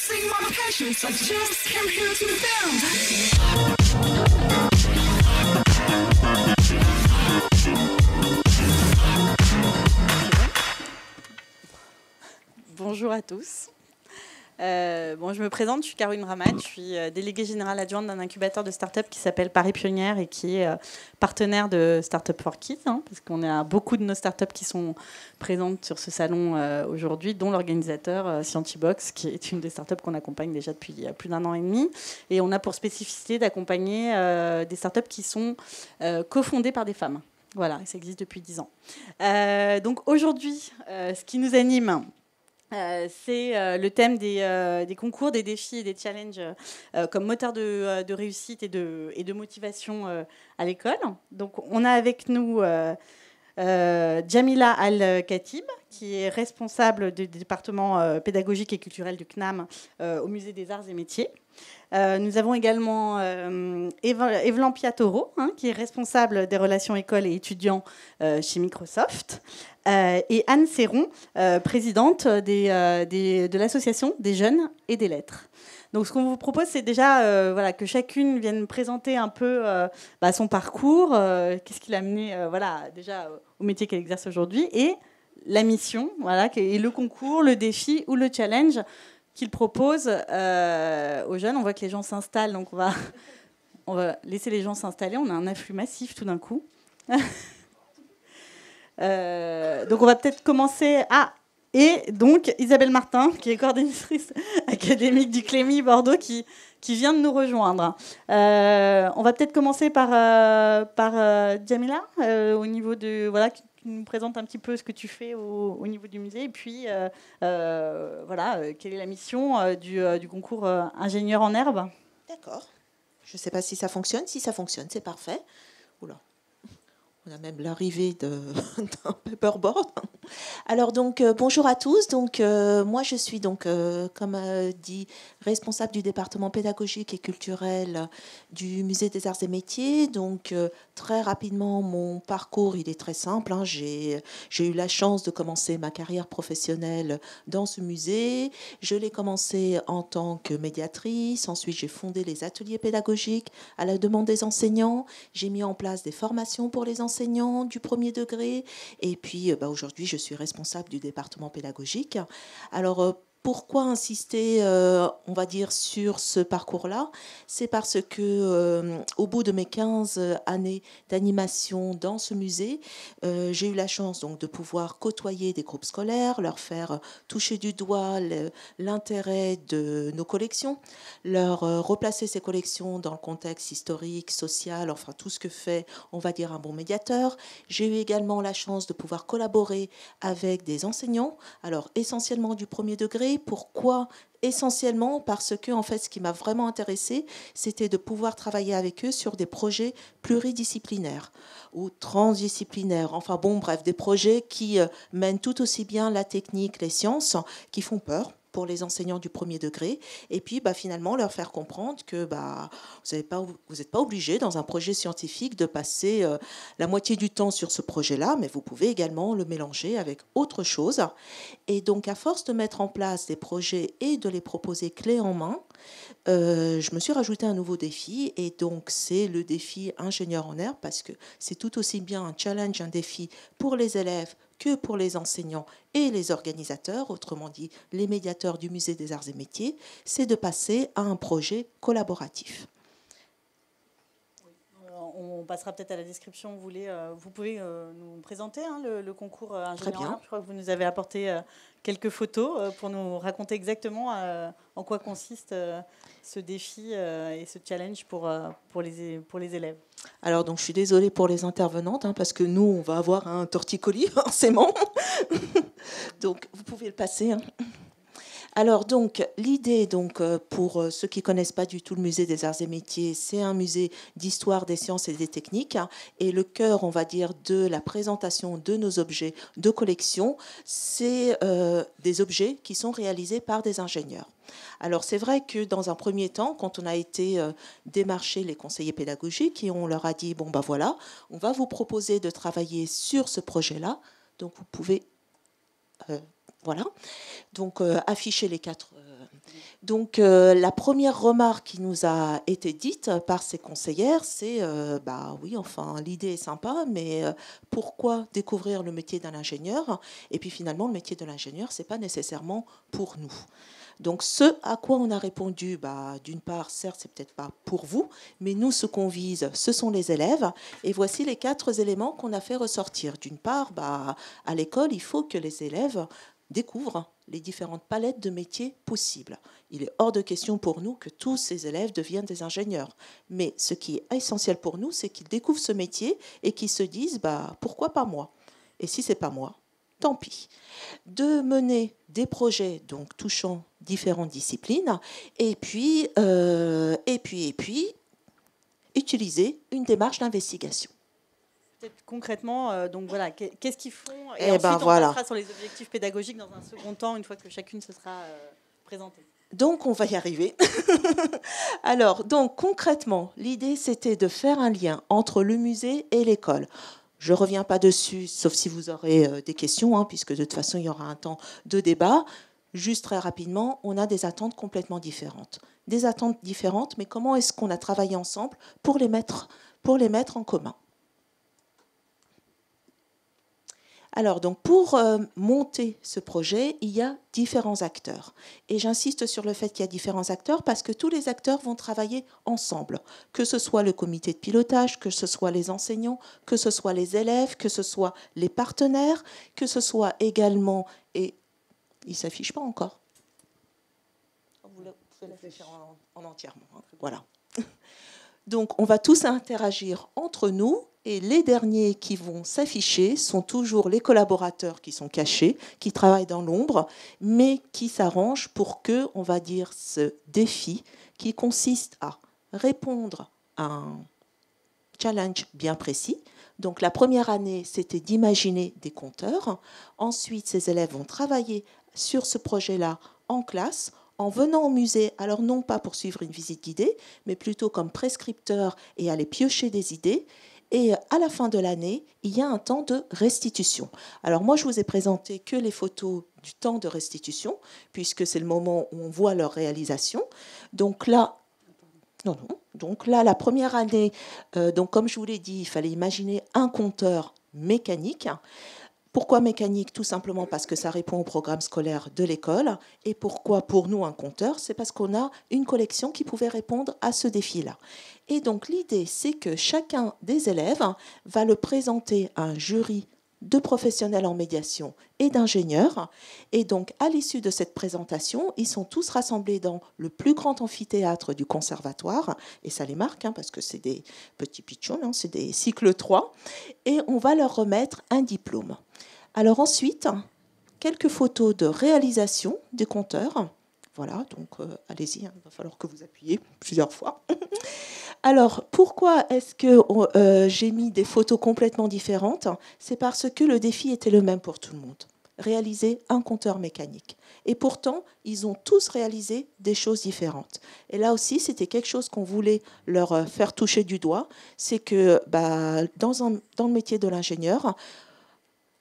See my patience, I just came here to defend. Bonjour à tous. Je me présente, je suis Caroline Ramat, je suis déléguée générale adjointe d'un incubateur de start-up qui s'appelle Paris Pionnière et qui est partenaire de Startup for Kids, parce qu'on a beaucoup de nos start-up qui sont présentes sur ce salon aujourd'hui, dont l'organisateur Scientibox, qui est une des start-up qu'on accompagne déjà depuis plus d'un an et demi. Et on a pour spécificité d'accompagner des start-up qui sont cofondées par des femmes. Voilà, ça existe depuis 10 ans. Donc aujourd'hui, ce qui nous anime, c'est le thème des concours, des défis et des challenges comme moteur de réussite et de motivation à l'école. Donc, on a avec nous Jamila Al-Khatib, qui est responsable du département pédagogique et culturel du CNAM au Musée des Arts et Métiers. Nous avons également Evlan Piatoro, qui est responsable des relations écoles et étudiants chez Microsoft. Et Anne Serron, présidente de l'association des jeunes et des lettres. Donc, ce qu'on vous propose, c'est déjà que chacune vienne présenter un peu son parcours, qu'est-ce qui l'a amené déjà au métier qu'elle exerce aujourd'hui, et la mission, et le concours, le défi ou le challenge qu'il propose aux jeunes. On voit que les gens s'installent, donc on va laisser les gens s'installer. On a un afflux massif tout d'un coup. Donc on va peut-être commencer et donc Isabelle Martin, qui est coordinatrice académique du Clémy Bordeaux, qui vient de nous rejoindre. On va peut-être commencer par Jamila, au niveau de qui nous présente un petit peu ce que tu fais au niveau du musée, et puis quelle est la mission du concours ingénieur en herbe. D'accord. Je ne sais pas si ça fonctionne. Si ça fonctionne, c'est parfait. Oula. On a même l'arrivée d'un paperboard. Alors donc bonjour à tous. Donc moi je suis comme dit responsable du département pédagogique et culturel du Musée des Arts et Métiers. Donc très rapidement mon parcours il est très simple. J'ai eu la chance de commencer ma carrière professionnelle dans ce musée. Je l'ai commencé en tant que médiatrice. Ensuite j'ai fondé les ateliers pédagogiques à la demande des enseignants. J'ai mis en place des formations pour les enseignants du premier degré, et puis aujourd'hui je suis responsable du département pédagogique. Alors pourquoi insister, on va dire, sur ce parcours-là? C'est parce que au bout de mes 15 années d'animation dans ce musée, j'ai eu la chance donc de pouvoir côtoyer des groupes scolaires, leur faire toucher du doigt l'intérêt de nos collections, leur replacer ces collections dans le contexte historique, social, enfin tout ce que fait, on va dire, un bon médiateur. J'ai eu également la chance de pouvoir collaborer avec des enseignants, alors essentiellement du premier degré. Pourquoi ? Essentiellement parce que, en fait, ce qui m'a vraiment intéressée, c'était de pouvoir travailler avec eux sur des projets pluridisciplinaires ou transdisciplinaires. Enfin bon, bref, des projets qui mènent tout aussi bien la technique, les sciences, qui font peur pour les enseignants du premier degré, et puis finalement leur faire comprendre que vous n'êtes pas obligé dans un projet scientifique de passer la moitié du temps sur ce projet-là, mais vous pouvez également le mélanger avec autre chose. Et donc à force de mettre en place des projets et de les proposer clés en main, je me suis rajouté un nouveau défi, et donc c'est le défi ingénieur en herbe, parce que c'est tout aussi bien un challenge, un défi pour les élèves que pour les enseignants et les organisateurs, autrement dit les médiateurs du Musée des Arts et Métiers, c'est de passer à un projet collaboratif. On passera peut-être à la description. Vous pouvez nous présenter le concours ingénieur en herbe. Je crois que vous nous avez apporté quelques photos pour nous raconter exactement en quoi consiste ce défi et ce challenge pour les élèves. Alors, donc, je suis désolée pour les intervenantes, parce que nous, on va avoir un torticolis, forcément. Donc, vous pouvez le passer. Alors, donc, l'idée, pour ceux qui ne connaissent pas du tout le Musée des Arts et Métiers, c'est un musée d'histoire des sciences et des techniques. Et le cœur, on va dire, de la présentation de nos objets de collection, c'est des objets qui sont réalisés par des ingénieurs. Alors c'est vrai que dans un premier temps, quand on a été démarcher les conseillers pédagogiques et on leur a dit voilà, on va vous proposer de travailler sur ce projet-là, donc vous pouvez voilà, donc afficher les 4 Donc, la première remarque qui nous a été dite par ces conseillères, c'est bah oui, enfin, l'idée est sympa, mais pourquoi découvrir le métier d'un ingénieur? Et puis finalement, le métier de l'ingénieur, c'est pas nécessairement pour nous. Donc, ce à quoi on a répondu, bah, d'une part, certes, c'est peut-être pas pour vous, mais nous, ce qu'on vise, ce sont les élèves. Et voici les 4 éléments qu'on a fait ressortir. D'une part, bah, à l'école, il faut que les élèves découvrent les différentes palettes de métiers possibles. Il est hors de question pour nous que tous ces élèves deviennent des ingénieurs. Mais ce qui est essentiel pour nous, c'est qu'ils découvrent ce métier et qu'ils se disent bah, pourquoi pas moi? Et si c'est pas moi, tant pis. De mener des projets donc touchant différentes disciplines et puis utiliser une démarche d'investigation. Peut-être concrètement, donc voilà, qu'est-ce qu'ils font? Et Eh ensuite, ben, on voilà. passera sur les objectifs pédagogiques dans un second temps, une fois que chacune se sera présentée. Donc, on va y arriver. Alors, donc, concrètement, l'idée, c'était de faire un lien entre le musée et l'école. Je ne reviens pas dessus, sauf si vous aurez des questions, hein, puisque de toute façon, il y aura un temps de débat. Juste très rapidement, on a des attentes complètement différentes. Des attentes différentes, mais comment est-ce qu'on a travaillé ensemble pour les mettre en commun? Alors, donc, pour monter ce projet, il y a différents acteurs. Et j'insiste sur le fait qu'il y a différents acteurs parce que tous les acteurs vont travailler ensemble. Que ce soit le comité de pilotage, que ce soit les enseignants, que ce soit les élèves, que ce soit les partenaires, que ce soit également... Et il ne s'affiche pas encore. Vous pouvez l'afficher en entièrement. Hein. Voilà. Donc, on va tous interagir entre nous et les derniers qui vont s'afficher sont toujours les collaborateurs qui sont cachés, qui travaillent dans l'ombre, mais qui s'arrangent pour que, on va dire, ce défi qui consiste à répondre à un challenge bien précis. Donc, la première année, c'était d'imaginer des compteurs. Ensuite, ces élèves vont travailler sur ce projet-là en classe, en venant au musée, alors non pas pour suivre une visite guidée, mais plutôt comme prescripteur et aller piocher des idées. Et à la fin de l'année, il y a un temps de restitution. Alors moi, je vous ai présenté que les photos du temps de restitution, puisque c'est le moment où on voit leur réalisation. Donc là, Donc là, la première année, donc comme je vous l'ai dit, il fallait imaginer un compteur mécanique. Pourquoi mécanique? Tout simplement parce que ça répond au programme scolaire de l'école. Et pourquoi pour nous un compteur? C'est parce qu'on a une collection qui pouvait répondre à ce défi-là. Et donc l'idée, c'est que chacun des élèves va le présenter à un jury de professionnels en médiation et d'ingénieurs. Et donc, à l'issue de cette présentation, ils sont tous rassemblés dans le plus grand amphithéâtre du conservatoire. Et ça les marque, hein, parce que c'est des petits pitchouns, hein, c'est des cycles 3. Et on va leur remettre un diplôme. Alors ensuite, quelques photos de réalisation des compteurs. Voilà, donc allez-y, hein, il va falloir que vous appuyez plusieurs fois. Alors, pourquoi est-ce que j'ai mis des photos complètement différentes? C'est parce que le défi était le même pour tout le monde. Réaliser un compteur mécanique. Et pourtant, ils ont tous réalisé des choses différentes. Et là aussi, c'était quelque chose qu'on voulait leur faire toucher du doigt. C'est que dans le métier de l'ingénieur,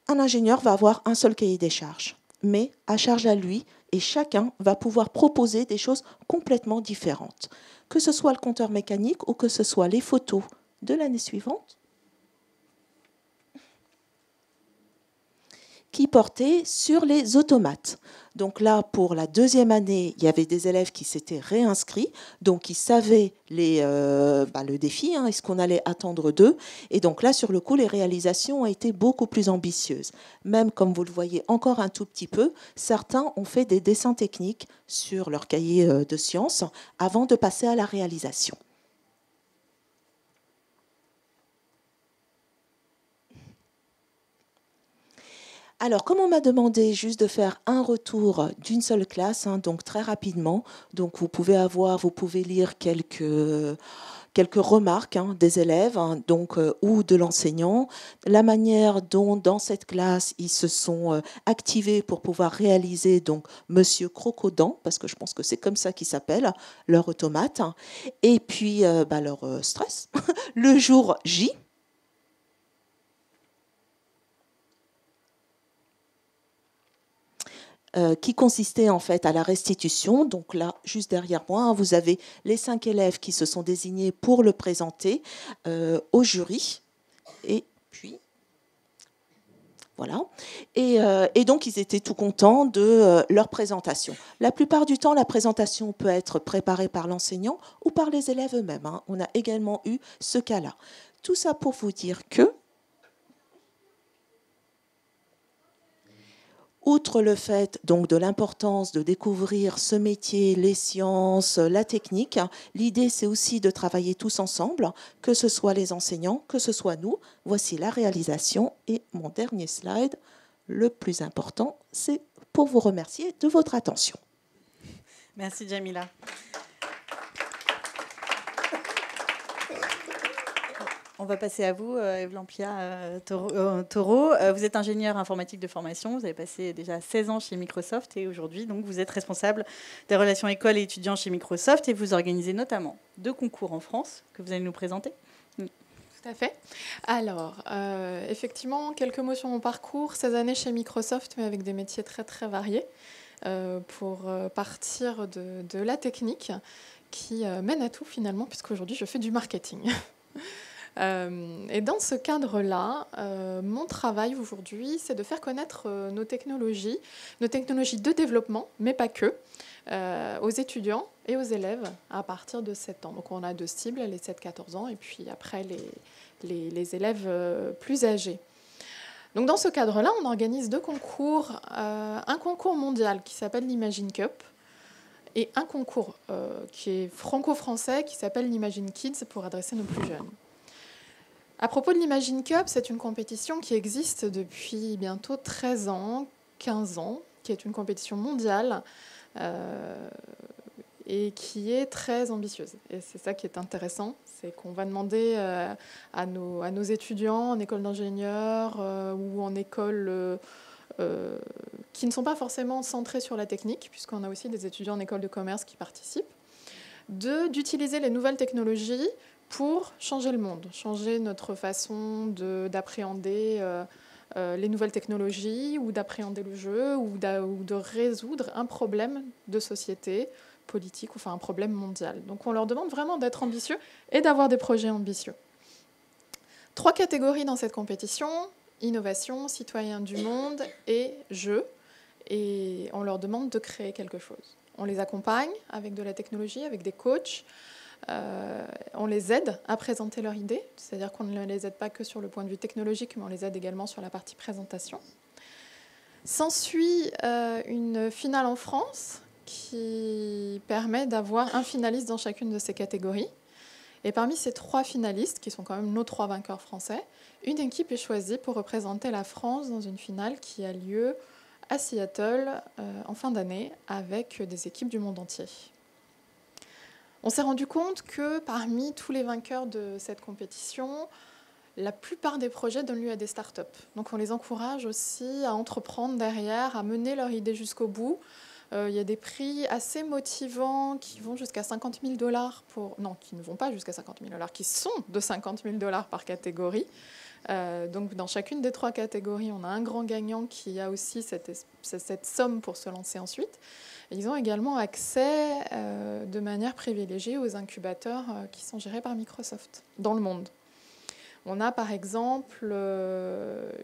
un ingénieur va avoir un seul cahier des charges, mais à charge à lui, et chacun va pouvoir proposer des choses complètement différentes. Que ce soit le compteur mécanique ou que ce soit les photos de l'année suivante, qui portaient sur les automates. Donc là, pour la deuxième année, il y avait des élèves qui s'étaient réinscrits, donc ils savaient le défi et ce qu'on allait attendre d'eux. Et donc là, sur le coup, les réalisations ont été beaucoup plus ambitieuses. Même, comme vous le voyez encore un tout petit peu, certains ont fait des dessins techniques sur leur cahier de sciences avant de passer à la réalisation. Alors, comme on m'a demandé juste de faire un retour d'une seule classe, donc très rapidement, donc vous pouvez lire quelques remarques des élèves ou de l'enseignant, la manière dont dans cette classe ils se sont activés pour pouvoir réaliser donc Monsieur Crocodant, parce que je pense que c'est comme ça qu'il s'appelle, leur automate, et puis leur stress, le jour J. qui consistait en fait à la restitution. Donc là, juste derrière moi, hein, vous avez les 5 élèves qui se sont désignés pour le présenter au jury. Et puis, voilà. Et donc, ils étaient tout contents de leur présentation. La plupart du temps, la présentation peut être préparée par l'enseignant ou par les élèves eux-mêmes, hein. On a également eu ce cas-là. Tout ça pour vous dire que, outre le fait donc de l'importance de découvrir ce métier, les sciences, la technique, l'idée c'est aussi de travailler tous ensemble, que ce soit les enseignants, que ce soit nous. Voici la réalisation et mon dernier slide, le plus important, c'est pour vous remercier de votre attention. Merci Jamila. On va passer à vous, Evlampia Taureau. Vous êtes ingénieur informatique de formation. Vous avez passé déjà 16 ans chez Microsoft et aujourd'hui, donc, vous êtes responsable des relations écoles et étudiants chez Microsoft et vous organisez notamment 2 concours en France que vous allez nous présenter. Tout à fait. Alors, effectivement, quelques mots sur mon parcours. 16 années chez Microsoft, mais avec des métiers très, très variés. Pour partir de la technique qui mène à tout finalement, puisqu'aujourd'hui, je fais du marketing. Et dans ce cadre-là, mon travail aujourd'hui, c'est de faire connaître nos technologies de développement, mais pas que, aux étudiants et aux élèves à partir de 7 ans. Donc on a 2 cibles, les 7-14 ans, et puis après les élèves plus âgés. Donc dans ce cadre-là, on organise 2 concours, un concours mondial qui s'appelle l'Imagine Cup, et un concours qui est franco-français qui s'appelle l'Imagine Kids pour adresser nos plus jeunes. À propos de l'Imagine Cup, c'est une compétition qui existe depuis bientôt 13 ans, 15 ans, qui est une compétition mondiale et qui est très ambitieuse. Et c'est ça qui est intéressant, c'est qu'on va demander à nos étudiants en école d'ingénieur ou en école qui ne sont pas forcément centrés sur la technique, puisqu'on a aussi des étudiants en école de commerce qui participent, d'utiliser les nouvelles technologies pour changer le monde, changer notre façon d'appréhender les nouvelles technologies ou d'appréhender le jeu ou de résoudre un problème de société politique, enfin un problème mondial. Donc on leur demande vraiment d'être ambitieux et d'avoir des projets ambitieux. 3 catégories dans cette compétition: innovation, citoyen du monde et jeu. Et on leur demande de créer quelque chose. On les accompagne avec de la technologie, avec des coachs. On les aide à présenter leur idée, c'est-à-dire qu'on ne les aide pas que sur le point de vue technologique, mais on les aide également sur la partie présentation. S'ensuit une finale en France qui permet d'avoir un finaliste dans chacune de ces catégories. Et parmi ces 3 finalistes, qui sont quand même nos 3 vainqueurs français, une équipe est choisie pour représenter la France dans une finale qui a lieu à Seattle en fin d'année avec des équipes du monde entier. On s'est rendu compte que parmi tous les vainqueurs de cette compétition, la plupart des projets donnent lieu à des startups. Donc on les encourage aussi à entreprendre derrière, à mener leur idée jusqu'au bout. Il y a des prix assez motivants qui vont jusqu'à 50 000 $. Non, qui ne vont pas jusqu'à 50 000 $, qui sont de 50 000 $ par catégorie. Donc dans chacune des 3 catégories, on a un grand gagnant qui a aussi cette somme pour se lancer ensuite. Et ils ont également accès de manière privilégiée aux incubateurs qui sont gérés par Microsoft dans le monde. On a par exemple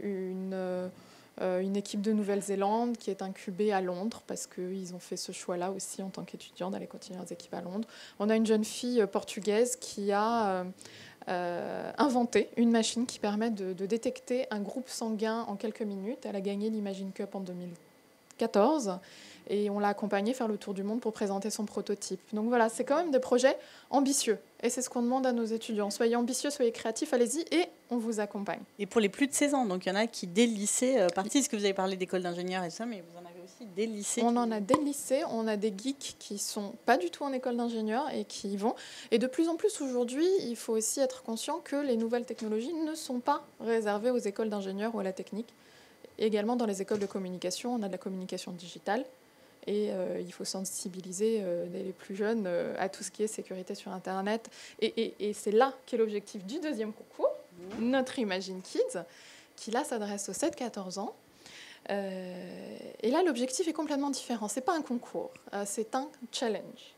une équipe de Nouvelle-Zélande qui est incubée à Londres parce qu'ils ont fait ce choix-là aussi en tant qu'étudiants d'aller continuer leurs équipes à Londres. On a une jeune fille portugaise qui a inventé une machine qui permet de détecter un groupe sanguin en quelques minutes. Elle a gagné l'Imagine Cup en 2014 et on l'a accompagnée faire le tour du monde pour présenter son prototype. Donc voilà, c'est quand même des projets ambitieux et c'est ce qu'on demande à nos étudiants. Soyez ambitieux, soyez créatifs, allez-y et on vous accompagne. Et pour les plus de 16 ans, donc il y en a qui dès le lycée participent, parce que vous avez parlé d'école d'ingénieurs et ça, mais vous en avez aussi dès le lycée. On en a dès le lycée, on a des geeks qui ne sont pas du tout en école d'ingénieur et qui y vont. Et de plus en plus aujourd'hui, il faut aussi être conscient que les nouvelles technologies ne sont pas réservées aux écoles d'ingénieurs ou à la technique. Également dans les écoles de communication, on a de la communication digitale. Et il faut sensibiliser les plus jeunes à tout ce qui est sécurité sur Internet. Et c'est là qu'est l'objectif du 2e concours, notre Imagine Kids, qui là s'adresse aux 7-14 ans. Et là, l'objectif est complètement différent. Ce n'est pas un concours, c'est un challenge.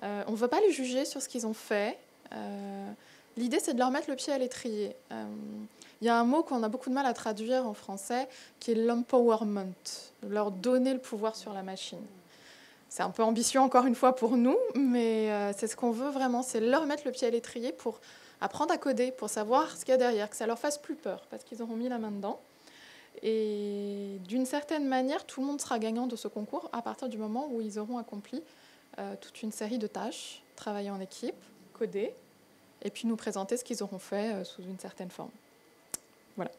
On ne veut pas les juger sur ce qu'ils ont fait. L'idée, c'est de leur mettre le pied à l'étrier. Il y a un mot qu'on a beaucoup de mal à traduire en français, qui est l'empowerment, leur donner le pouvoir sur la machine. C'est un peu ambitieux, encore une fois, pour nous, mais c'est ce qu'on veut vraiment, c'est leur mettre le pied à l'étrier pour apprendre à coder, pour savoir ce qu'il y a derrière, que ça leur fasse plus peur, parce qu'ils auront mis la main dedans. Et d'une certaine manière, tout le monde sera gagnant de ce concours à partir du moment où ils auront accompli toute une série de tâches, travailler en équipe, coder, et puis nous présenter ce qu'ils auront fait sous une certaine forme. Voilà.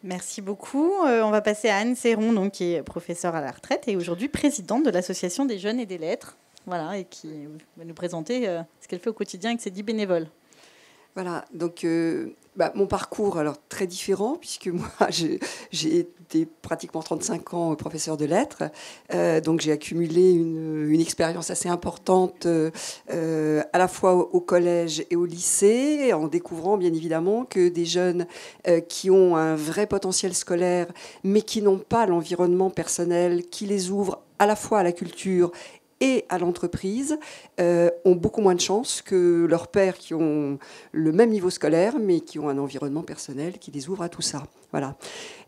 Merci beaucoup. On va passer à Anne Serron, donc, qui est professeure à la retraite et aujourd'hui présidente de l'Association des jeunes et des lettres, voilà, et qui va nous présenter ce qu'elle fait au quotidien avec ses 10 bénévoles. Voilà, donc mon parcours, alors très différent, puisque moi, j'ai été pratiquement 35 ans professeur de lettres, donc j'ai accumulé une expérience assez importante à la fois au collège et au lycée, en découvrant bien évidemment que des jeunes qui ont un vrai potentiel scolaire, mais qui n'ont pas l'environnement personnel qui les ouvre à la fois à la culture et à l'entreprise, ont beaucoup moins de chance que leurs pairs qui ont le même niveau scolaire, mais qui ont un environnement personnel qui les ouvre à tout ça. Voilà.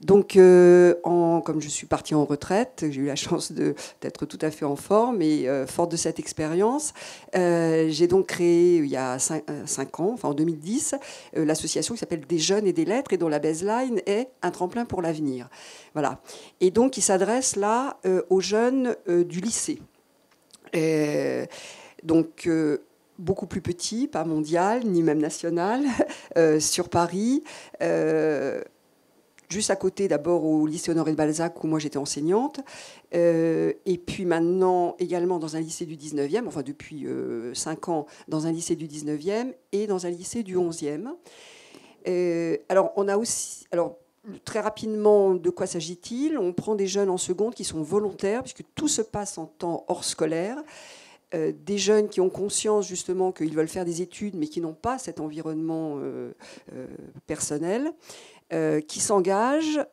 Donc, comme je suis partie en retraite, j'ai eu la chance d'être tout à fait en forme et forte de cette expérience, j'ai donc créé, il y a 5 ans, enfin en 2010, l'association qui s'appelle Des jeunes et des lettres et dont la baseline est un tremplin pour l'avenir. Voilà. Et donc, il s'adresse là aux jeunes du lycée. Donc, beaucoup plus petit, pas mondial, ni même national, sur Paris, juste à côté d'abord au lycée Honoré de Balzac où moi j'étais enseignante, et puis maintenant également dans un lycée du 19e, enfin depuis 5 ans dans un lycée du 19e et dans un lycée du 11e. Alors, on a aussi... Alors, très rapidement, de quoi s'agit-il ? On prend des jeunes en seconde qui sont volontaires, puisque tout se passe en temps hors scolaire. Des jeunes qui ont conscience justement qu'ils veulent faire des études, mais qui n'ont pas cet environnement personnel, qui s'engagent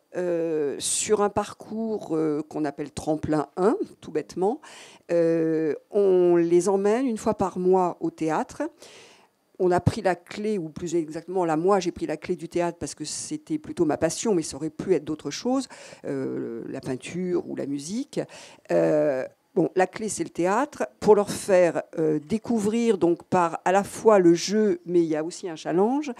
sur un parcours qu'on appelle Tremplin 1, tout bêtement. On les emmène une fois par mois au théâtre. On a pris la clé, ou plus exactement, là, moi, j'ai pris la clé du théâtre parce que c'était plutôt ma passion, mais ça aurait pu être d'autres choses, la peinture ou la musique. La clé, c'est le théâtre, pour leur faire découvrir, donc, par à la fois le jeu, mais il y a aussi un challenge,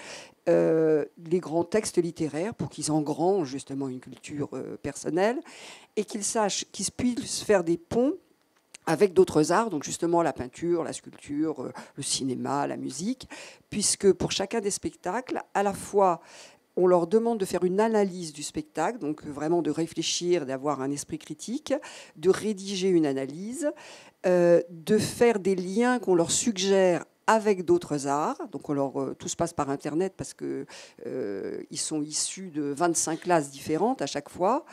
les grands textes littéraires, pour qu'ils engrangent justement une culture personnelle, et qu'ils sachent, qu'ils puissent faire des ponts avec d'autres arts, donc justement la peinture, la sculpture, le cinéma, la musique, puisque pour chacun des spectacles, à la fois, on leur demande de faire une analyse du spectacle, donc vraiment de réfléchir, d'avoir un esprit critique, de rédiger une analyse, de faire des liens qu'on leur suggère avec d'autres arts. Donc tout se passe par Internet parce qu'ils sont issus de 25 classes différentes à chaque fois.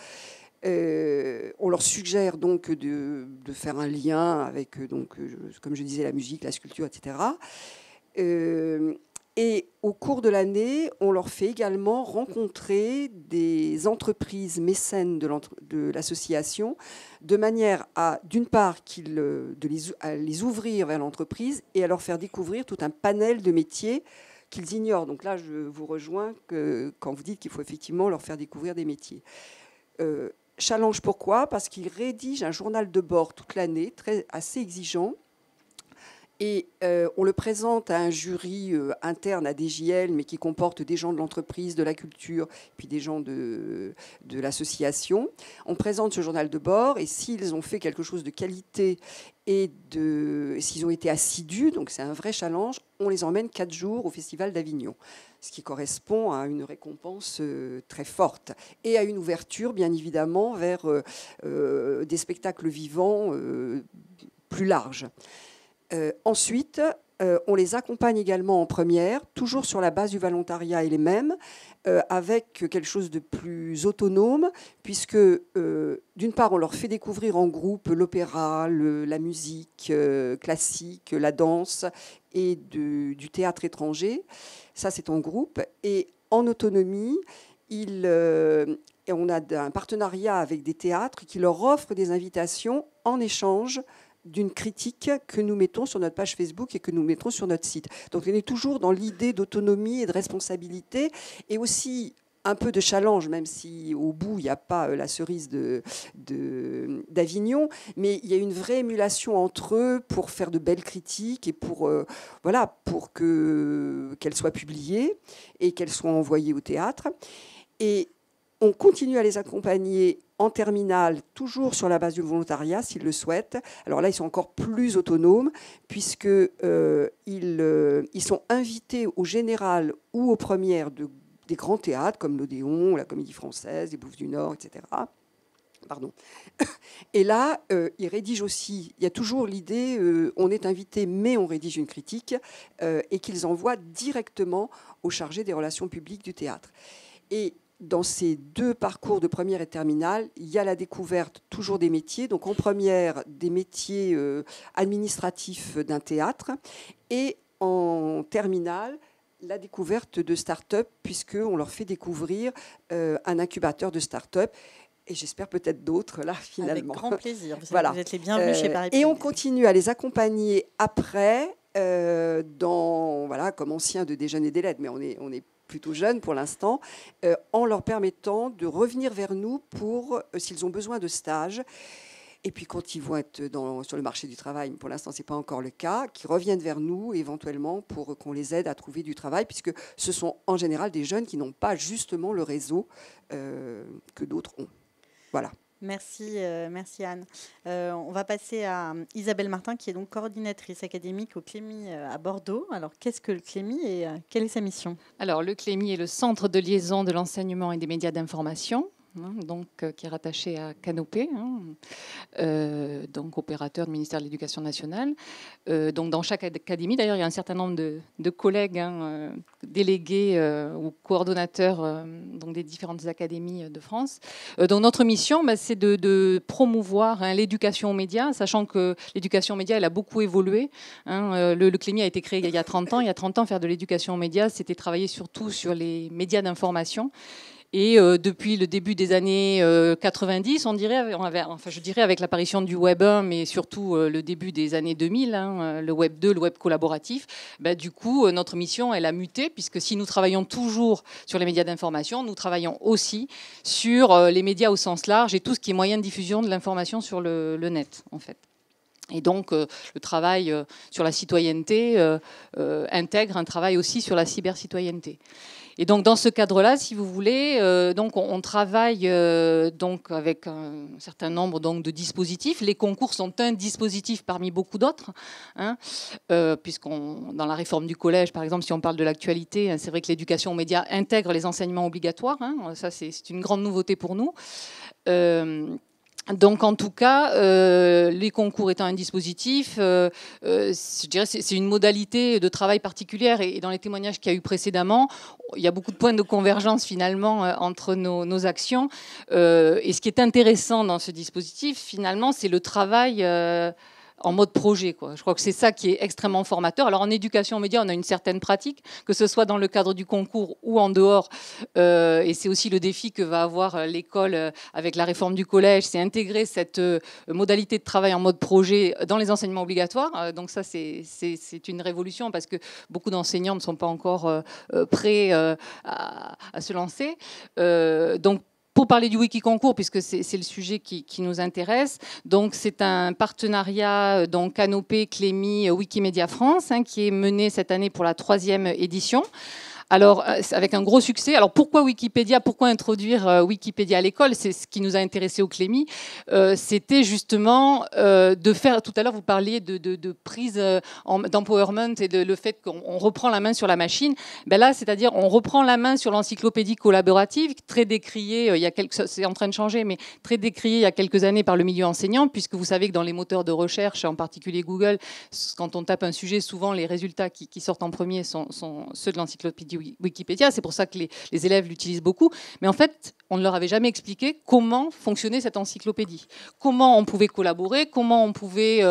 On leur suggère donc de faire un lien avec, comme je disais, la musique, la sculpture, etc. Et au cours de l'année, on leur fait également rencontrer des entreprises mécènes de l'association, de manière à, d'une part, à les ouvrir vers l'entreprise et à leur faire découvrir tout un panel de métiers qu'ils ignorent. Donc là, je vous rejoins quand vous dites qu'il faut effectivement leur faire découvrir des métiers. Challenge, pourquoi ? Parce qu'ils rédigent un journal de bord toute l'année, assez exigeant. Et on le présente à un jury interne à DJL, mais qui comporte des gens de l'entreprise, de la culture, puis des gens de l'association. On présente ce journal de bord, et s'ils ont fait quelque chose de qualité et s'ils ont été assidus, donc c'est un vrai challenge, on les emmène 4 jours au Festival d'Avignon, ce qui correspond à une récompense très forte et à une ouverture, bien évidemment, vers des spectacles vivants plus larges. Ensuite, on les accompagne également en première, toujours sur la base du volontariat et les mêmes, avec quelque chose de plus autonome, puisque d'une part, on leur fait découvrir en groupe l'opéra, la musique classique, la danse et du théâtre étranger. Ça, c'est en groupe. Et en autonomie, ils et on a un partenariat avec des théâtres qui leur offrent des invitations en échange d'une critique que nous mettons sur notre page Facebook et que nous mettrons sur notre site. Donc on est toujours dans l'idée d'autonomie et de responsabilité, et aussi un peu de challenge, même si au bout il n'y a pas la cerise d'Avignon, mais il y a une vraie émulation entre eux pour faire de belles critiques et pour qu'elles soient publiées et qu'elles soient envoyées au théâtre. Et on continue à les accompagner en terminale, toujours sur la base du volontariat, s'ils le souhaitent. Alors là, ils sont encore plus autonomes, puisqu'ils sont invités au général ou aux premières des grands théâtres, comme l'Odéon, la Comédie Française, les Bouffes du Nord, etc. Pardon. Et là, ils rédigent aussi, il y a toujours l'idée, on est invité, mais on rédige une critique, et qu'ils envoient directement au chargé des relations publiques du théâtre. Et dans ces deux parcours de première et terminale, il y a la découverte toujours des métiers. Donc en première, des métiers administratifs d'un théâtre, et en terminale, la découverte de start-up, puisqu'on leur fait découvrir un incubateur de start-up. Et j'espère peut-être d'autres, là, finalement. Avec grand plaisir. Voilà. Vous êtes les bienvenus chez Paris. Et on continue à les accompagner après, comme anciens de Déjeuner des Lettres, mais on est plutôt jeunes pour l'instant, en leur permettant de revenir vers nous pour, s'ils ont besoin de stages. Et puis quand ils vont être sur le marché du travail, pour l'instant ce n'est pas encore le cas, qu'ils reviennent vers nous éventuellement pour qu'on les aide à trouver du travail, puisque ce sont en général des jeunes qui n'ont pas justement le réseau que d'autres ont. Voilà. Merci Anne. On va passer à Isabelle Martin, qui est donc coordinatrice académique au Clémy à Bordeaux. Alors, qu'est-ce que le Clémy et quelle est sa mission ? Alors, le Clémy est le centre de liaison de l'enseignement et des médias d'information, qui est rattaché à Canopé, donc opérateur du ministère de l'Éducation nationale. Donc dans chaque académie, d'ailleurs, il y a un certain nombre de collègues délégués ou coordonnateurs donc des différentes académies de France. Donc notre mission, c'est de promouvoir l'éducation aux médias, sachant que l'éducation aux médias, elle a beaucoup évolué. Le Clémy a été créé il y a 30 ans. Il y a 30 ans, faire de l'éducation aux médias, c'était travailler surtout sur les médias d'information. Et depuis le début des années 90, je dirais avec l'apparition du Web 1, mais surtout le début des années 2000, le Web 2, le Web collaboratif, du coup, notre mission, elle a muté, puisque si nous travaillons toujours sur les médias d'information, nous travaillons aussi sur les médias au sens large et tout ce qui est moyen de diffusion de l'information sur le net, en fait. Et donc, le travail sur la citoyenneté intègre un travail aussi sur la cybercitoyenneté. Et donc, dans ce cadre-là, si vous voulez, donc on travaille donc avec un certain nombre donc, de dispositifs. Les concours sont un dispositif parmi beaucoup d'autres, dans la réforme du collège, par exemple, si on parle de l'actualité, c'est vrai que l'éducation aux médias intègre les enseignements obligatoires. Ça, c'est une grande nouveauté pour nous. Donc, en tout cas, les concours étant un dispositif, je dirais c'est une modalité de travail particulière. Et dans les témoignages qu'il y a eu précédemment, il y a beaucoup de points de convergence finalement entre nos actions. Et ce qui est intéressant dans ce dispositif, finalement, c'est le travail en mode projet, quoi. Je crois que c'est ça qui est extrêmement formateur. Alors en éducation aux médias, on a une certaine pratique, que ce soit dans le cadre du concours ou en dehors. Et c'est aussi le défi que va avoir l'école avec la réforme du collège, c'est intégrer cette modalité de travail en mode projet dans les enseignements obligatoires. Donc ça, c'est une révolution parce que beaucoup d'enseignants ne sont pas encore prêts à se lancer. Donc, pour parler du Wikiconcours, puisque c'est le sujet qui nous intéresse, donc c'est un partenariat donc Canopé, Clémy, Wikimedia France, qui est mené cette année pour la 3e édition. Alors, avec un gros succès. Alors, pourquoi Wikipédia ? Pourquoi introduire Wikipédia à l'école ? C'est ce qui nous a intéressé au Clémy. C'était justement de faire... Tout à l'heure, vous parliez de prise d'empowerment et le fait qu'on reprend la main sur la machine. Là, c'est-à-dire, on reprend la main sur l'encyclopédie collaborative, très décriée, c'est en train de changer, mais très décriée il y a quelques années par le milieu enseignant, puisque vous savez que dans les moteurs de recherche, en particulier Google, quand on tape un sujet, souvent les résultats qui sortent en premier sont ceux de l'encyclopédie Wikipédia, c'est pour ça que les élèves l'utilisent beaucoup. Mais en fait, on ne leur avait jamais expliqué comment fonctionnait cette encyclopédie, comment on pouvait collaborer, comment on pouvait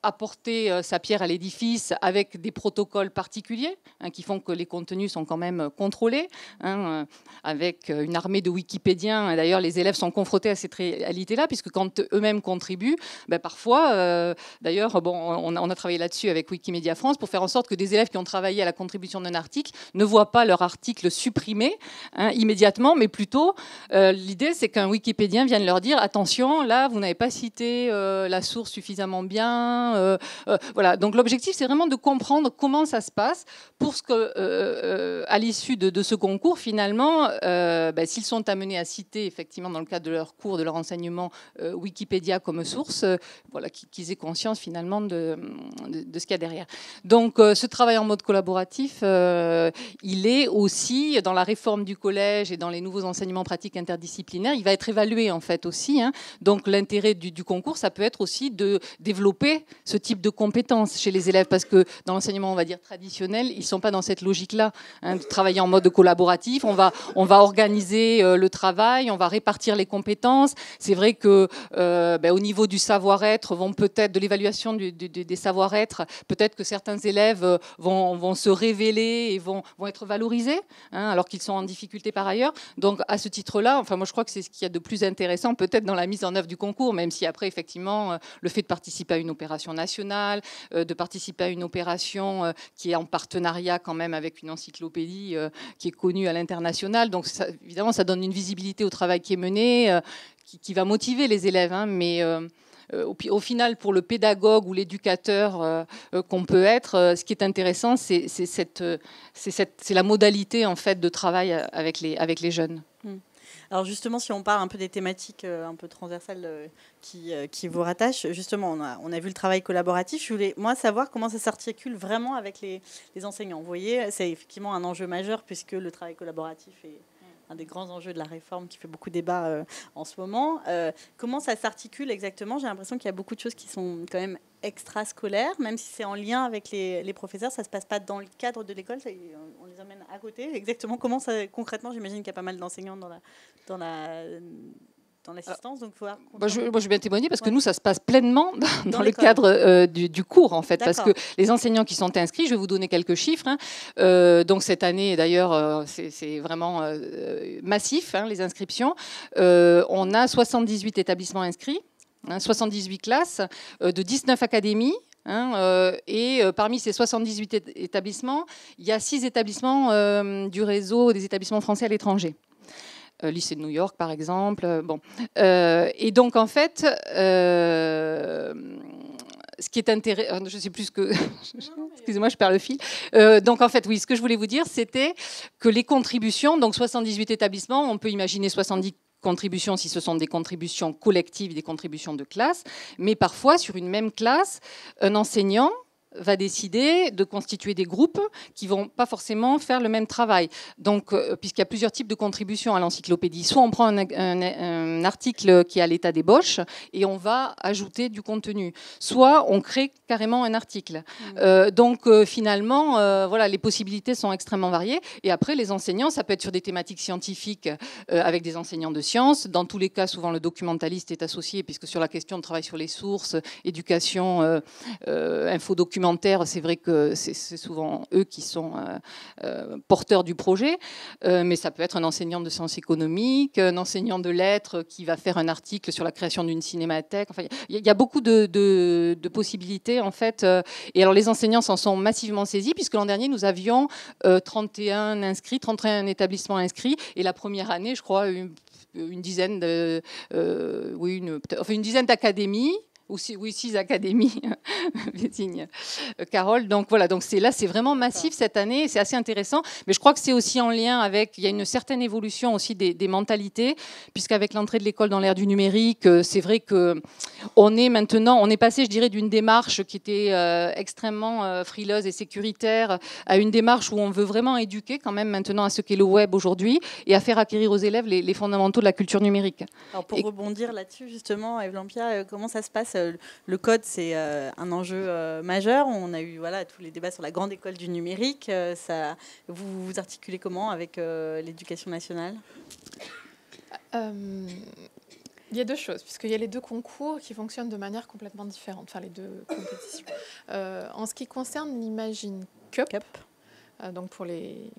apporter sa pierre à l'édifice avec des protocoles particuliers qui font que les contenus sont quand même contrôlés, avec une armée de Wikipédiens. D'ailleurs, les élèves sont confrontés à cette réalité-là, puisque quand eux-mêmes contribuent, parfois, d'ailleurs, on a travaillé là-dessus avec Wikimedia France pour faire en sorte que des élèves qui ont travaillé à la contribution d'un article ne voient pas leur article supprimé immédiatement, mais plutôt, l'idée, c'est qu'un Wikipédien vienne leur dire « Attention, là, vous n'avez pas cité la source suffisamment bien. » Voilà. Donc, l'objectif, c'est vraiment de comprendre comment ça se passe pour que, à l'issue de ce concours, finalement, s'ils sont amenés à citer, effectivement, dans le cadre de leur cours, de leur enseignement, Wikipédia comme source, voilà, qu'ils aient conscience, finalement, de ce qu'il y a derrière. Donc, ce travail en mode collaboratif, il est aussi, dans la réforme du collège et dans les nouveaux enseignements pratiques interdisciplinaires, il va être évalué, en fait, aussi. Donc, l'intérêt du concours, ça peut être aussi de développer ce type de compétences chez les élèves, parce que dans l'enseignement, on va dire, traditionnel, ils ne sont pas dans cette logique-là, de travailler en mode collaboratif. On va organiser le travail, on va répartir les compétences. C'est vrai que au niveau du savoir-être, de l'évaluation des savoir-être, peut-être que certains élèves vont se révéler et vont être valorisés, alors qu'ils sont en difficulté par ailleurs. Donc, à ce titre-là, moi, je crois que c'est ce qu'il y a de plus intéressant, peut-être dans la mise en œuvre du concours, même si après, effectivement, le fait de participer à une opération nationale, de participer à une opération qui est en partenariat quand même avec une encyclopédie qui est connue à l'international. Donc, évidemment, ça donne une visibilité au travail qui est mené, qui va motiver les élèves. Mais au final, pour le pédagogue ou l'éducateur qu'on peut être, ce qui est intéressant, c'est la modalité en fait de travail avec les jeunes. Alors justement, si on parle un peu des thématiques un peu transversales qui vous rattachent, justement, on a vu le travail collaboratif. Je voulais, moi, savoir comment ça s'articule vraiment avec les enseignants. Vous voyez, c'est effectivement un enjeu majeur puisque le travail collaboratif est un des grands enjeux de la réforme qui fait beaucoup débat en ce moment. Comment ça s'articule exactement? J'ai l'impression qu'il y a beaucoup de choses qui sont quand même extrascolaires, même si c'est en lien avec les professeurs. Ça ne se passe pas dans le cadre de l'école, on les emmène à côté. Exactement comment ça, concrètement, j'imagine qu'il y a pas mal d'enseignants dans l'assistance. Donc, je vais bien témoigner parce que nous, ça se passe pleinement dans le cadre du cours, en fait. Parce que les enseignants qui sont inscrits, je vais vous donner quelques chiffres. Donc, cette année, d'ailleurs, c'est vraiment massif, les inscriptions. On a 78 établissements inscrits, 78 classes de 19 académies. Et parmi ces 78 établissements, il y a 6 établissements du réseau des établissements français à l'étranger. Lycée de New York, par exemple. Et donc, en fait, ce qui est intéressant... Je ne sais plus ce que... Excusez-moi, je perds le fil. Donc, en fait, oui, ce que je voulais vous dire, c'était que les contributions, donc 78 établissements, on peut imaginer 70 contributions si ce sont des contributions collectives, des contributions de classe, mais parfois, sur une même classe, un enseignant va décider de constituer des groupes qui ne vont pas forcément faire le même travail. Donc, puisqu'il y a plusieurs types de contributions à l'encyclopédie, soit on prend un article qui est à l'état d'ébauche et on va ajouter du contenu, soit on crée carrément un article. Donc, finalement, voilà, les possibilités sont extrêmement variées. Et après, les enseignants, ça peut être sur des thématiques scientifiques avec des enseignants de sciences. Dans tous les cas, souvent, le documentaliste est associé, puisque sur la question de travail sur les sources, éducation, infodocumentaire, c'est vrai que c'est souvent eux qui sont porteurs du projet, mais ça peut être un enseignant de sciences économiques, un enseignant de lettres qui va faire un article sur la création d'une cinémathèque. Enfin, il y a beaucoup de possibilités, en fait. Et alors, les enseignants s'en sont massivement saisis, puisque l'an dernier, nous avions 31 inscrits, 31 établissements inscrits, et la première année, je crois, une dizaine d'académies. Oui, 6 académies, Carole. Donc voilà, donc c'est vraiment massif cette année, c'est assez intéressant. Mais je crois que c'est aussi en lien avec, il y a une certaine évolution aussi des mentalités, puisqu'avec l'entrée de l'école dans l'ère du numérique, c'est vrai que on est passé, je dirais, d'une démarche qui était extrêmement frileuse et sécuritaire à une démarche où on veut vraiment éduquer quand même maintenant à ce qu'est le web aujourd'hui et à faire acquérir aux élèves les fondamentaux de la culture numérique. Alors pour rebondir là-dessus, justement, Eve Lampia, comment ça se passe le code, c'est un enjeu majeur. On a eu tous les débats sur la grande école du numérique. Vous vous articulez comment avec l'éducation nationale ? Il y a deux choses, puisqu'il y a les deux concours qui fonctionnent de manière complètement différente, enfin les deux compétitions. En ce qui concerne l'Imagine Cup. Donc pour les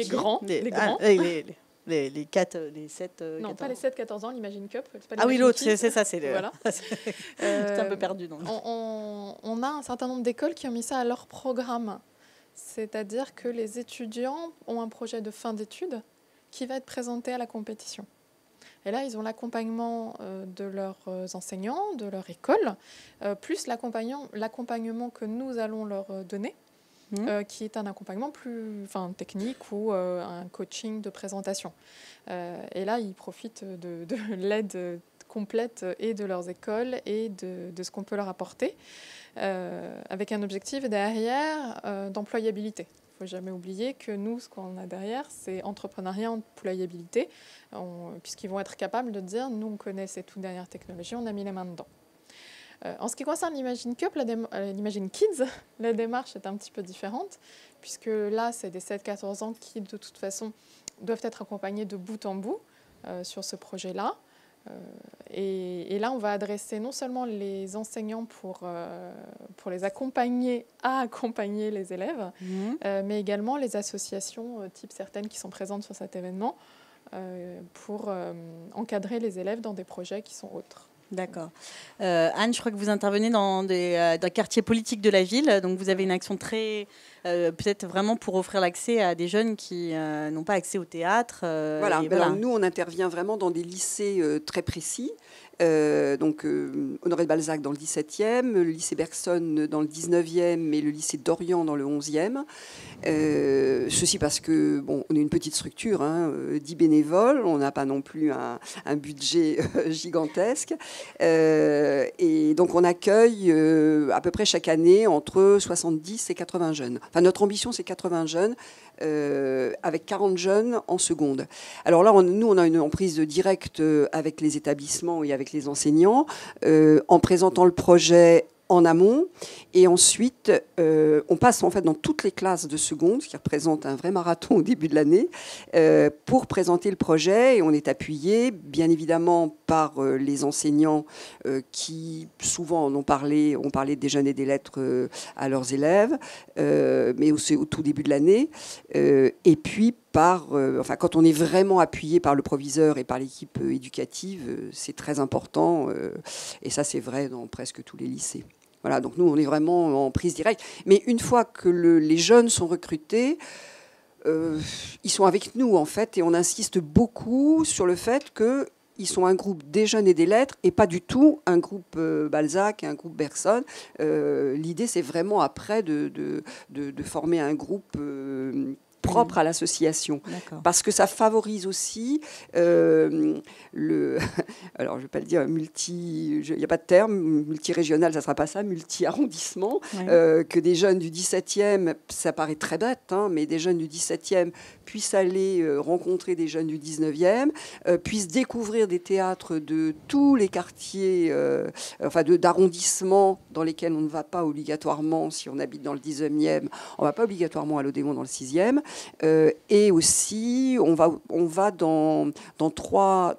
grands, les 4, les 7, non, 14. Pas les 7-14 ans, l'Imagine Cup. Ah oui, l'autre, c'est ça, c'est le... Voilà. C'est un peu perdu. Donc. On a un certain nombre d'écoles qui ont mis ça à leur programme. C'est-à-dire que les étudiants ont un projet de fin d'études qui va être présenté à la compétition. Et là, ils ont l'accompagnement de leurs enseignants, de leur école, plus l'accompagnement que nous allons leur donner. Qui est un accompagnement plus technique ou un coaching de présentation. Et là, ils profitent de l'aide complète et de leurs écoles et de ce qu'on peut leur apporter, avec un objectif derrière d'employabilité. Il ne faut jamais oublier que nous, ce qu'on a derrière, c'est entrepreneuriat, employabilité, puisqu'ils vont être capables de dire, nous, on connaît ces toutes dernières technologies, on a mis les mains dedans. En ce qui concerne l'Imagine Cup, l'Imagine Kids, la démarche est un petit peu différente, puisque là, c'est des 7-14 ans qui, de toute façon, doivent être accompagnés de bout en bout sur ce projet-là. Et là, on va adresser non seulement les enseignants pour les accompagner à accompagner les élèves, mais également les associations type certaines qui sont présentes sur cet événement pour encadrer les élèves dans des projets qui sont autres. D'accord. Anne, je crois que vous intervenez dans des quartiers politiques de la ville, donc vous avez une action très, peut-être vraiment pour offrir l'accès à des jeunes qui n'ont pas accès au théâtre. Voilà. Alors, nous, on intervient vraiment dans des lycées très précis. Honoré de Balzac dans le 17e, le lycée Bergson dans le 19e et le lycée d'Orient dans le 11e. Ceci parce que, on est une petite structure, 10 bénévoles, on n'a pas non plus un budget gigantesque. Et donc, on accueille à peu près chaque année entre 70 et 80 jeunes. Enfin, notre ambition, c'est 80 jeunes, avec 40 jeunes en seconde. Alors là, nous, on a une emprise directe avec les établissements et avec les enseignants, en présentant le projet en amont, et ensuite on passe en fait dans toutes les classes de seconde, ce qui représente un vrai marathon au début de l'année, pour présenter le projet, et on est appuyé bien évidemment par les enseignants qui souvent ont parlé des jeunes et des lettres à leurs élèves, mais aussi au tout début de l'année, et puis quand on est vraiment appuyé par le proviseur et par l'équipe éducative, c'est très important, et ça c'est vrai dans presque tous les lycées. Voilà, donc nous, on est vraiment en prise directe. Mais une fois que les jeunes sont recrutés, ils sont avec nous, en fait, et on insiste beaucoup sur le fait qu'ils sont un groupe des jeunes et des lettres, et pas du tout un groupe Balzac et un groupe Bergson. L'idée, c'est vraiment après de former un groupe propre à l'association. D'accord. Parce que ça favorise aussi alors je ne vais pas le dire il n'y a pas de terme, multirégional, ça ne sera pas ça, multi-arrondissement, que des jeunes du 17e, ça paraît très bête, mais des jeunes du 17e puissent aller rencontrer des jeunes du 19e, puissent découvrir des théâtres de tous les quartiers, d'arrondissements dans lesquels on ne va pas obligatoirement, si on habite dans le 19e, on ne va pas obligatoirement à l'Odéon dans le 6e. Et aussi, on va dans trois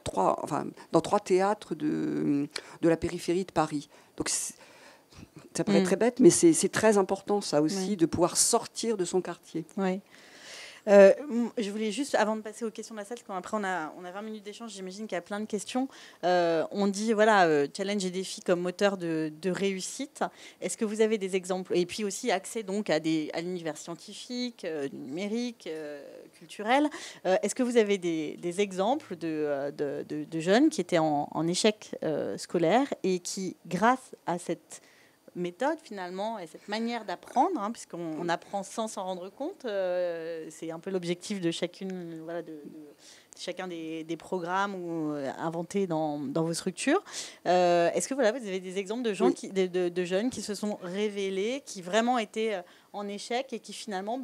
théâtres de la périphérie de Paris. Donc, ça paraît très bête, mais c'est très important, ça aussi, de pouvoir sortir de son quartier. Oui. Je voulais juste, avant de passer aux questions de la salle, parce qu'après on a 20 minutes d'échange, j'imagine qu'il y a plein de questions. On dit, challenge et défi comme moteur de réussite. Est-ce que vous avez des exemples ? Et puis aussi accès donc à l'univers scientifique, numérique, culturel. Est-ce que vous avez des exemples de jeunes qui étaient en échec scolaire et qui, grâce à cette méthode finalement et cette manière d'apprendre, puisqu'on apprend sans s'en rendre compte, c'est un peu l'objectif de chacun des programmes inventés dans vos structures. Est-ce que vous avez des exemples de gens de jeunes qui se sont révélés, qui vraiment étaient en échec et qui finalement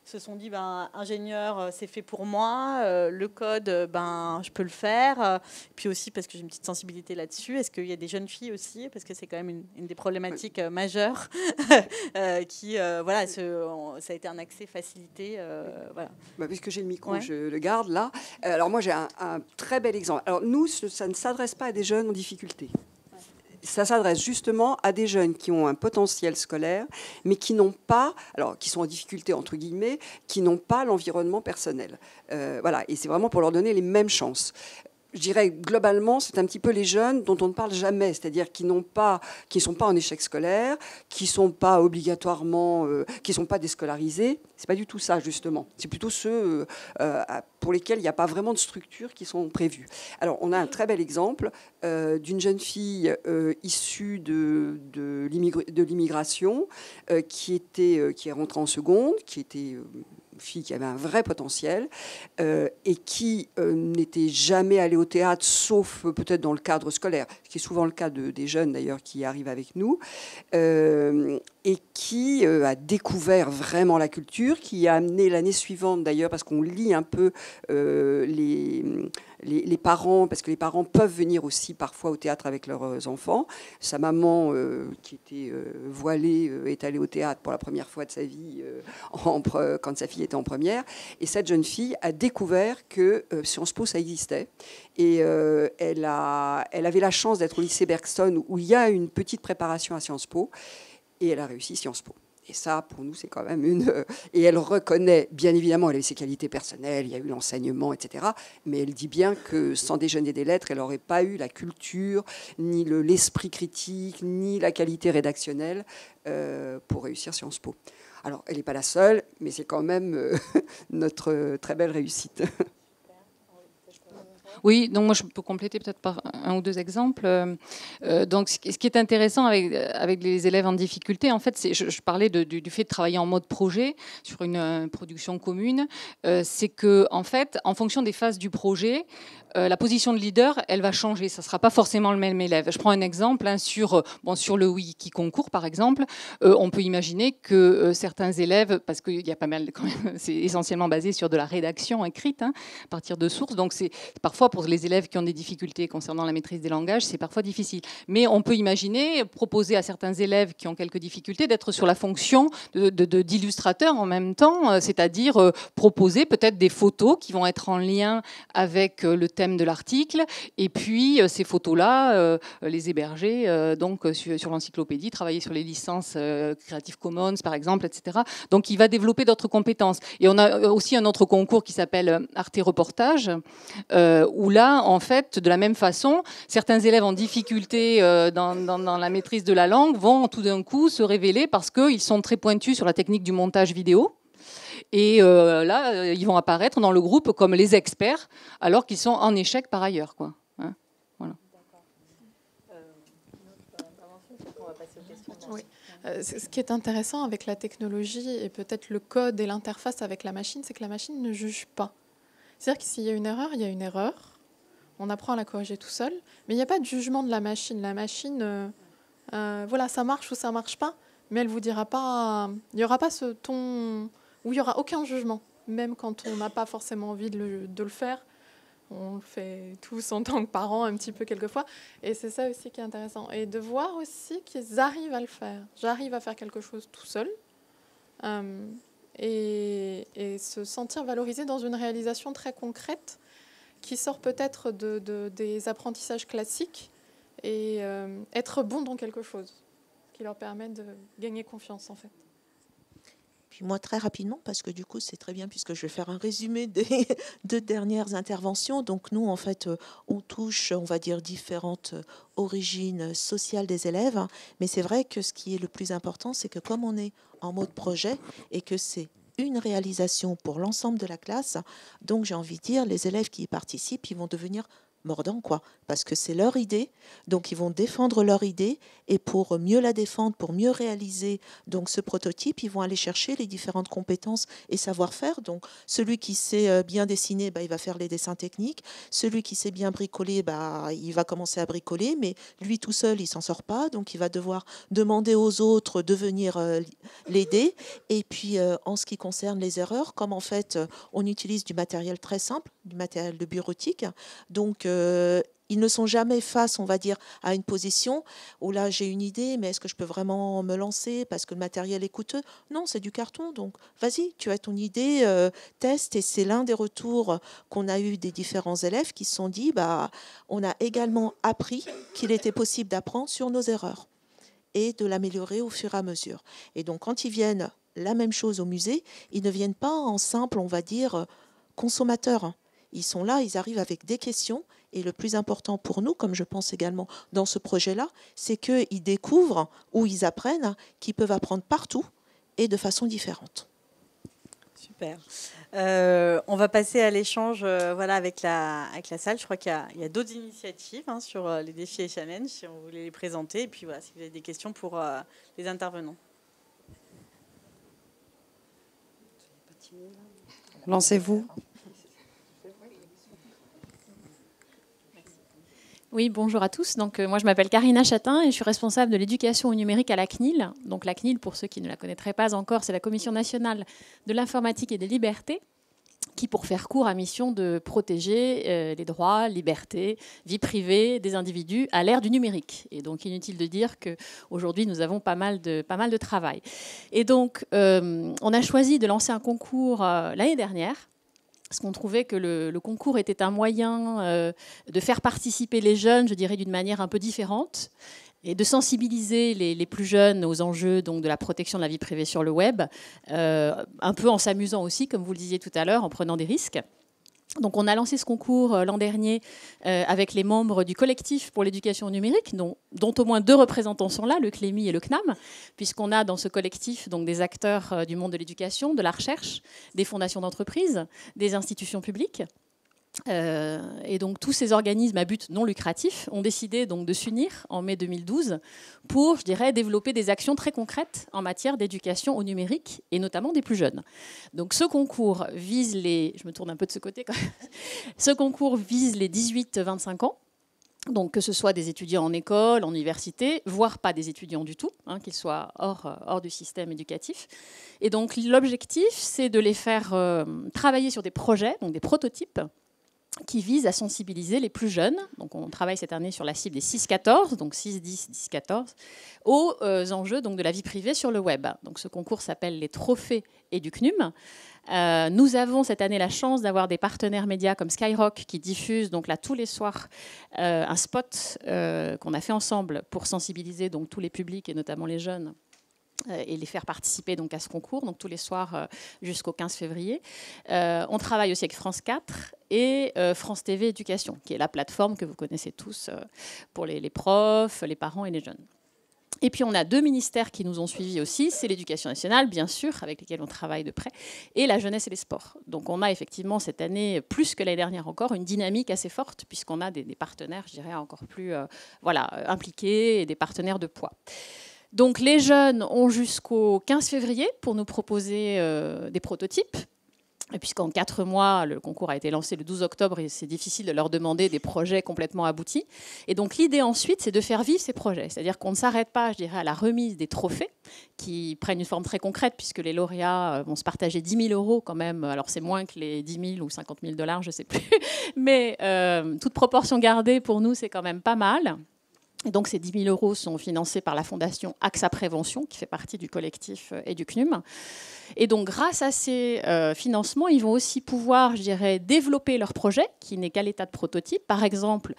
se sont dit ingénieur, c'est fait pour moi, le code, je peux le faire. Puis aussi parce que j'ai une petite sensibilité là-dessus. Est-ce qu'il y a des jeunes filles aussi, parce que c'est quand même une des problématiques majeures qui ça a été un accès facilité. Voilà. Puisque j'ai le micro, Ouais. je le garde là. Alors moi j'ai un très bel exemple. Alors nous, ça ne s'adresse pas à des jeunes en difficulté. Ça s'adresse justement à des jeunes qui ont un potentiel scolaire, mais qui n'ont pas, alors qui sont en difficulté entre guillemets, qui n'ont pas l'environnement personnel. Voilà, et c'est vraiment pour leur donner les mêmes chances. Je dirais globalement, c'est un petit peu les jeunes dont on ne parle jamais, c'est-à-dire qui ne sont pas en échec scolaire, qui ne sont pas obligatoirement, qui ne sont pas déscolarisés. C'est pas du tout ça justement. C'est plutôt ceux pour lesquels il n'y a pas vraiment de structures qui sont prévues. Alors, on a un très bel exemple d'une jeune fille issue de l'immigration qui est rentrée en seconde, qui était fille qui avait un vrai potentiel et qui n'était jamais allée au théâtre, sauf peut-être dans le cadre scolaire, ce qui est souvent le cas des jeunes d'ailleurs qui arrivent avec nous, et qui a découvert vraiment la culture, qui a amené l'année suivante d'ailleurs, parce qu'on lit un peu les parents, parce que les parents peuvent venir aussi parfois au théâtre avec leurs enfants. Sa maman, qui était voilée, est allée au théâtre pour la première fois de sa vie quand sa fille était en première. Et cette jeune fille a découvert que Sciences Po, ça existait. Et elle avait la chance d'être au lycée Bergson, où il y a une petite préparation à Sciences Po. Et elle a réussi Sciences Po. Et ça, pour nous, c'est quand même une... Et elle reconnaît, bien évidemment, elle avait ses qualités personnelles, il y a eu l'enseignement, etc. Mais elle dit bien que sans déjeuner des lettres, elle n'aurait pas eu la culture, ni l'esprit critique, ni la qualité rédactionnelle pour réussir Sciences Po. Alors, elle n'est pas la seule, mais c'est quand même notre très belle réussite. Oui, donc moi je peux compléter peut-être par un ou deux exemples. Donc ce qui est intéressant avec les élèves en difficulté, en fait, je parlais du fait de travailler en mode projet sur une production commune, c'est que en fait, en fonction des phases du projet, la position de leader, elle va changer. Ça ne sera pas forcément le même élève. Je prends un exemple sur le Wiki concours, par exemple. On peut imaginer que certains élèves, parce qu'il y a pas mal, quand même, c'est essentiellement basé sur de la rédaction écrite, à partir de sources. Donc c'est parfois pour les élèves qui ont des difficultés concernant la maîtrise des langages, c'est parfois difficile. Mais on peut imaginer proposer à certains élèves qui ont quelques difficultés d'être sur la fonction d'illustrateur en même temps, c'est-à-dire proposer peut-être des photos qui vont être en lien avec le thème de l'article, et puis ces photos-là, les héberger sur l'encyclopédie, travailler sur les licences Creative Commons, par exemple, etc. Donc, il va développer d'autres compétences. Et on a aussi un autre concours qui s'appelle Arte Reportage, où là, en fait, de la même façon, certains élèves en difficulté dans la maîtrise de la langue vont tout d'un coup se révéler parce qu'ils sont très pointus sur la technique du montage vidéo. Et là, ils vont apparaître dans le groupe comme les experts, alors qu'ils sont en échec par ailleurs, quoi. Hein, voilà. Oui. Ce qui est intéressant avec la technologie et peut-être le code et l'interface avec la machine, c'est que la machine ne juge pas. C'est-à-dire que s'il y a une erreur, il y a une erreur. On apprend à la corriger tout seul, mais il n'y a pas de jugement de la machine. La machine, voilà, ça marche ou ça marche pas, mais elle vous dira pas. Il n'y aura pas ce ton où il n'y aura aucun jugement, même quand on n'a pas forcément envie de le faire. On le fait tous en tant que parents un petit peu quelquefois. Et c'est ça aussi qui est intéressant. Et de voir aussi qu'ils arrivent à le faire. J'arrive à faire quelque chose tout seul. Et se sentir valorisé dans une réalisation très concrète qui sort peut-être des apprentissages classiques et être bon dans quelque chose qui leur permet de gagner confiance en fait. Puis moi, très rapidement, parce que du coup, c'est très bien, puisque je vais faire un résumé des 2 dernières interventions. Donc nous, en fait, on touche, on va dire, différentes origines sociales des élèves. Mais c'est vrai que ce qui est le plus important, c'est que comme on est en mode projet et que c'est une réalisation pour l'ensemble de la classe, donc j'ai envie de dire, les élèves qui y participent, ils vont devenir mordant, quoi, parce que c'est leur idée, donc ils vont défendre leur idée, et pour mieux la défendre, pour mieux réaliser donc ce prototype, ils vont aller chercher les différentes compétences et savoir-faire. Donc celui qui sait bien dessiner, il va faire les dessins techniques, celui qui sait bien bricoler, il va commencer à bricoler, mais lui tout seul, il s'en sort pas, donc il va devoir demander aux autres de venir l'aider. Et puis en ce qui concerne les erreurs, comme en fait on utilise du matériel très simple, du matériel de bureautique, donc ils ne sont jamais face, on va dire, à une position où là j'ai une idée, mais est-ce que je peux vraiment me lancer parce que le matériel est coûteux? Non, c'est du carton, donc vas-y, tu as ton idée, teste. Et c'est l'un des retours qu'on a eu des différents élèves qui se sont dit, on a également appris qu'il était possible d'apprendre sur nos erreurs et de l'améliorer au fur et à mesure. Et donc quand ils viennent, la même chose au musée, ils ne viennent pas en simple, on va dire, consommateurs. Ils sont là, ils arrivent avec des questions. Et le plus important pour nous, comme je pense également dans ce projet-là, c'est qu'ils découvrent ou ils apprennent qu'ils peuvent apprendre partout et de façon différente. Super. On va passer à l'échange avec la salle. Je crois qu'il y a d'autres initiatives sur les défis et challenges, si on voulait les présenter. Et puis voilà, si vous avez des questions pour les intervenants. Lancez-vous. Oui, bonjour à tous. Donc, moi, je m'appelle Karina Chatin et je suis responsable de l'éducation au numérique à la CNIL. Donc, la CNIL, pour ceux qui ne la connaîtraient pas encore, c'est la Commission nationale de l'informatique et des libertés, qui, pour faire court, a mission de protéger les droits, libertés, vie privée des individus à l'ère du numérique. Et donc, inutile de dire qu'aujourd'hui, nous avons pas mal de travail. Et donc, on a choisi de lancer un concours l'année dernière, parce qu'on trouvait que le concours était un moyen de faire participer les jeunes, je dirais, d'une manière un peu différente, et de sensibiliser les plus jeunes aux enjeux donc, de la protection de la vie privée sur le web, un peu en s'amusant aussi, comme vous le disiez tout à l'heure, en prenant des risques. Donc on a lancé ce concours l'an dernier avec les membres du collectif pour l'éducation numérique, dont au moins 2 représentants sont là, le CLEMI et le CNAM, puisqu'on a dans ce collectif donc, des acteurs du monde de l'éducation, de la recherche, des fondations d'entreprises, des institutions publiques. Et donc tous ces organismes à but non lucratif ont décidé donc de s'unir en mai 2012 pour, je dirais, développer des actions très concrètes en matière d'éducation au numérique et notamment des plus jeunes. Donc ce concours vise je me tourne un peu de ce côté quand même. Ce concours vise les 18-25 ans. Donc que ce soit des étudiants en école, en université, voire pas des étudiants du tout, qu'ils soient hors du système éducatif. Et donc l'objectif, c'est de les faire travailler sur des projets, donc des prototypes, qui vise à sensibiliser les plus jeunes. Donc on travaille cette année sur la cible des 6-14, donc 6-10, 10-14, aux enjeux donc, de la vie privée sur le web. Donc ce concours s'appelle les Trophées et du CNUM. Nous avons cette année la chance d'avoir des partenaires médias comme Skyrock qui diffusent donc là tous les soirs un spot qu'on a fait ensemble pour sensibiliser donc tous les publics et notamment les jeunes et les faire participer donc à ce concours, donc tous les soirs jusqu'au 15 février. On travaille aussi avec France 4 et France TV Éducation, qui est la plateforme que vous connaissez tous pour les profs, les parents et les jeunes. Et puis on a 2 ministères qui nous ont suivis aussi, c'est l'Éducation nationale, bien sûr, avec lesquels on travaille de près, et la jeunesse et les sports. Donc on a effectivement cette année, plus que l'année dernière encore, une dynamique assez forte, puisqu'on a des partenaires, je dirais, encore plus impliqués et des partenaires de poids. Donc les jeunes ont jusqu'au 15 février pour nous proposer des prototypes. Et puisqu'en 4 mois, le concours a été lancé le 12 octobre et c'est difficile de leur demander des projets complètement aboutis. Et donc l'idée ensuite, c'est de faire vivre ces projets. C'est-à-dire qu'on ne s'arrête pas, je dirais, à la remise des trophées qui prennent une forme très concrète puisque les lauréats vont se partager 10 000 € quand même. Alors c'est moins que les 10 000 ou 50 000 $, je ne sais plus. Mais toute proportion gardée, pour nous, c'est quand même pas mal. Et donc ces 10 000 € sont financés par la fondation AXA Prévention, qui fait partie du collectif et du CNUM. Et donc grâce à ces financements, ils vont aussi pouvoir, je dirais, développer leur projet, qui n'est qu'à l'état de prototype. Par exemple,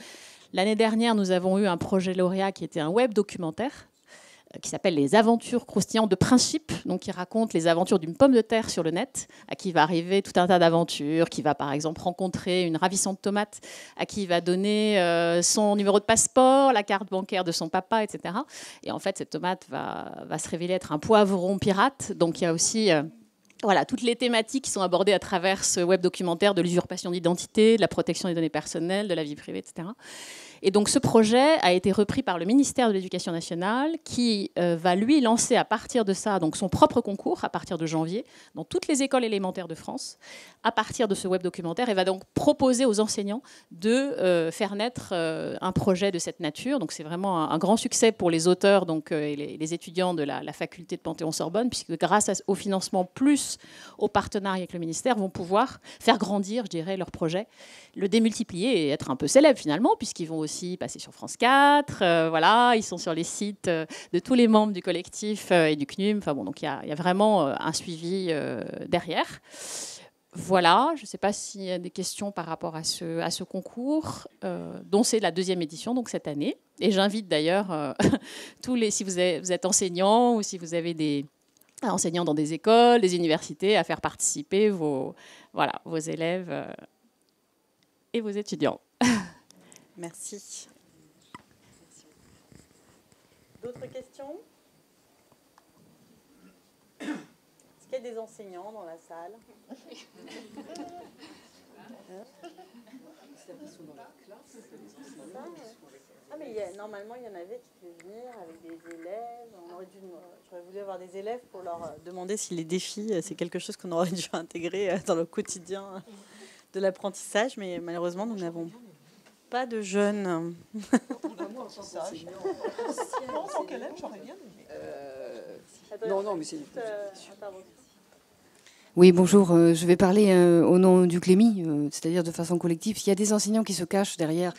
l'année dernière, nous avons eu un projet lauréat qui était un web documentaire, qui s'appelle Les aventures croustillantes de Principe, donc qui raconte les aventures d'une pomme de terre sur le net, à qui va arriver tout un tas d'aventures, qui va par exemple rencontrer une ravissante tomate, à qui il va donner son numéro de passeport, la carte bancaire de son papa, etc. Et en fait, cette tomate va se révéler être un poivron pirate, donc il y a aussi voilà, toutes les thématiques qui sont abordées à travers ce web documentaire de l'usurpation d'identité, de la protection des données personnelles, de la vie privée, etc. Et donc ce projet a été repris par le ministère de l'Éducation nationale qui va lui lancer à partir de ça donc son propre concours à partir de janvier dans toutes les écoles élémentaires de France à partir de ce web documentaire et va donc proposer aux enseignants de faire naître un projet de cette nature. Donc c'est vraiment un grand succès pour les auteurs donc, et les étudiants de la faculté de Panthéon-Sorbonne puisque grâce au financement plus au partenariat avec le ministère vont pouvoir faire grandir, je dirais, leur projet, le démultiplier et être un peu célèbres finalement puisqu'ils vont aussi passer sur France 4, voilà, ils sont sur les sites de tous les membres du collectif et du CNUM. Enfin bon, donc il y a vraiment un suivi derrière. Voilà, je ne sais pas s'il y a des questions par rapport à ce concours, dont c'est la 2e édition, donc cette année. Et j'invite d'ailleurs si vous êtes enseignant ou si vous avez des enseignants dans des écoles, des universités, à faire participer vos élèves et vos étudiants. Merci. D'autres questions? Est-ce qu'il y a des enseignants dans la salle? Ah mais normalement il y en avait qui devaient venir avec des élèves. J'aurais voulu avoir des élèves pour leur demander si les défis c'est quelque chose qu'on aurait dû intégrer dans le quotidien de l'apprentissage, mais malheureusement nous n'avons pas de jeunes. Non, mais c'est... Oui, bonjour. Je vais parler au nom du Clémy, c'est-à-dire de façon collective. Il y a des enseignants qui se cachent derrière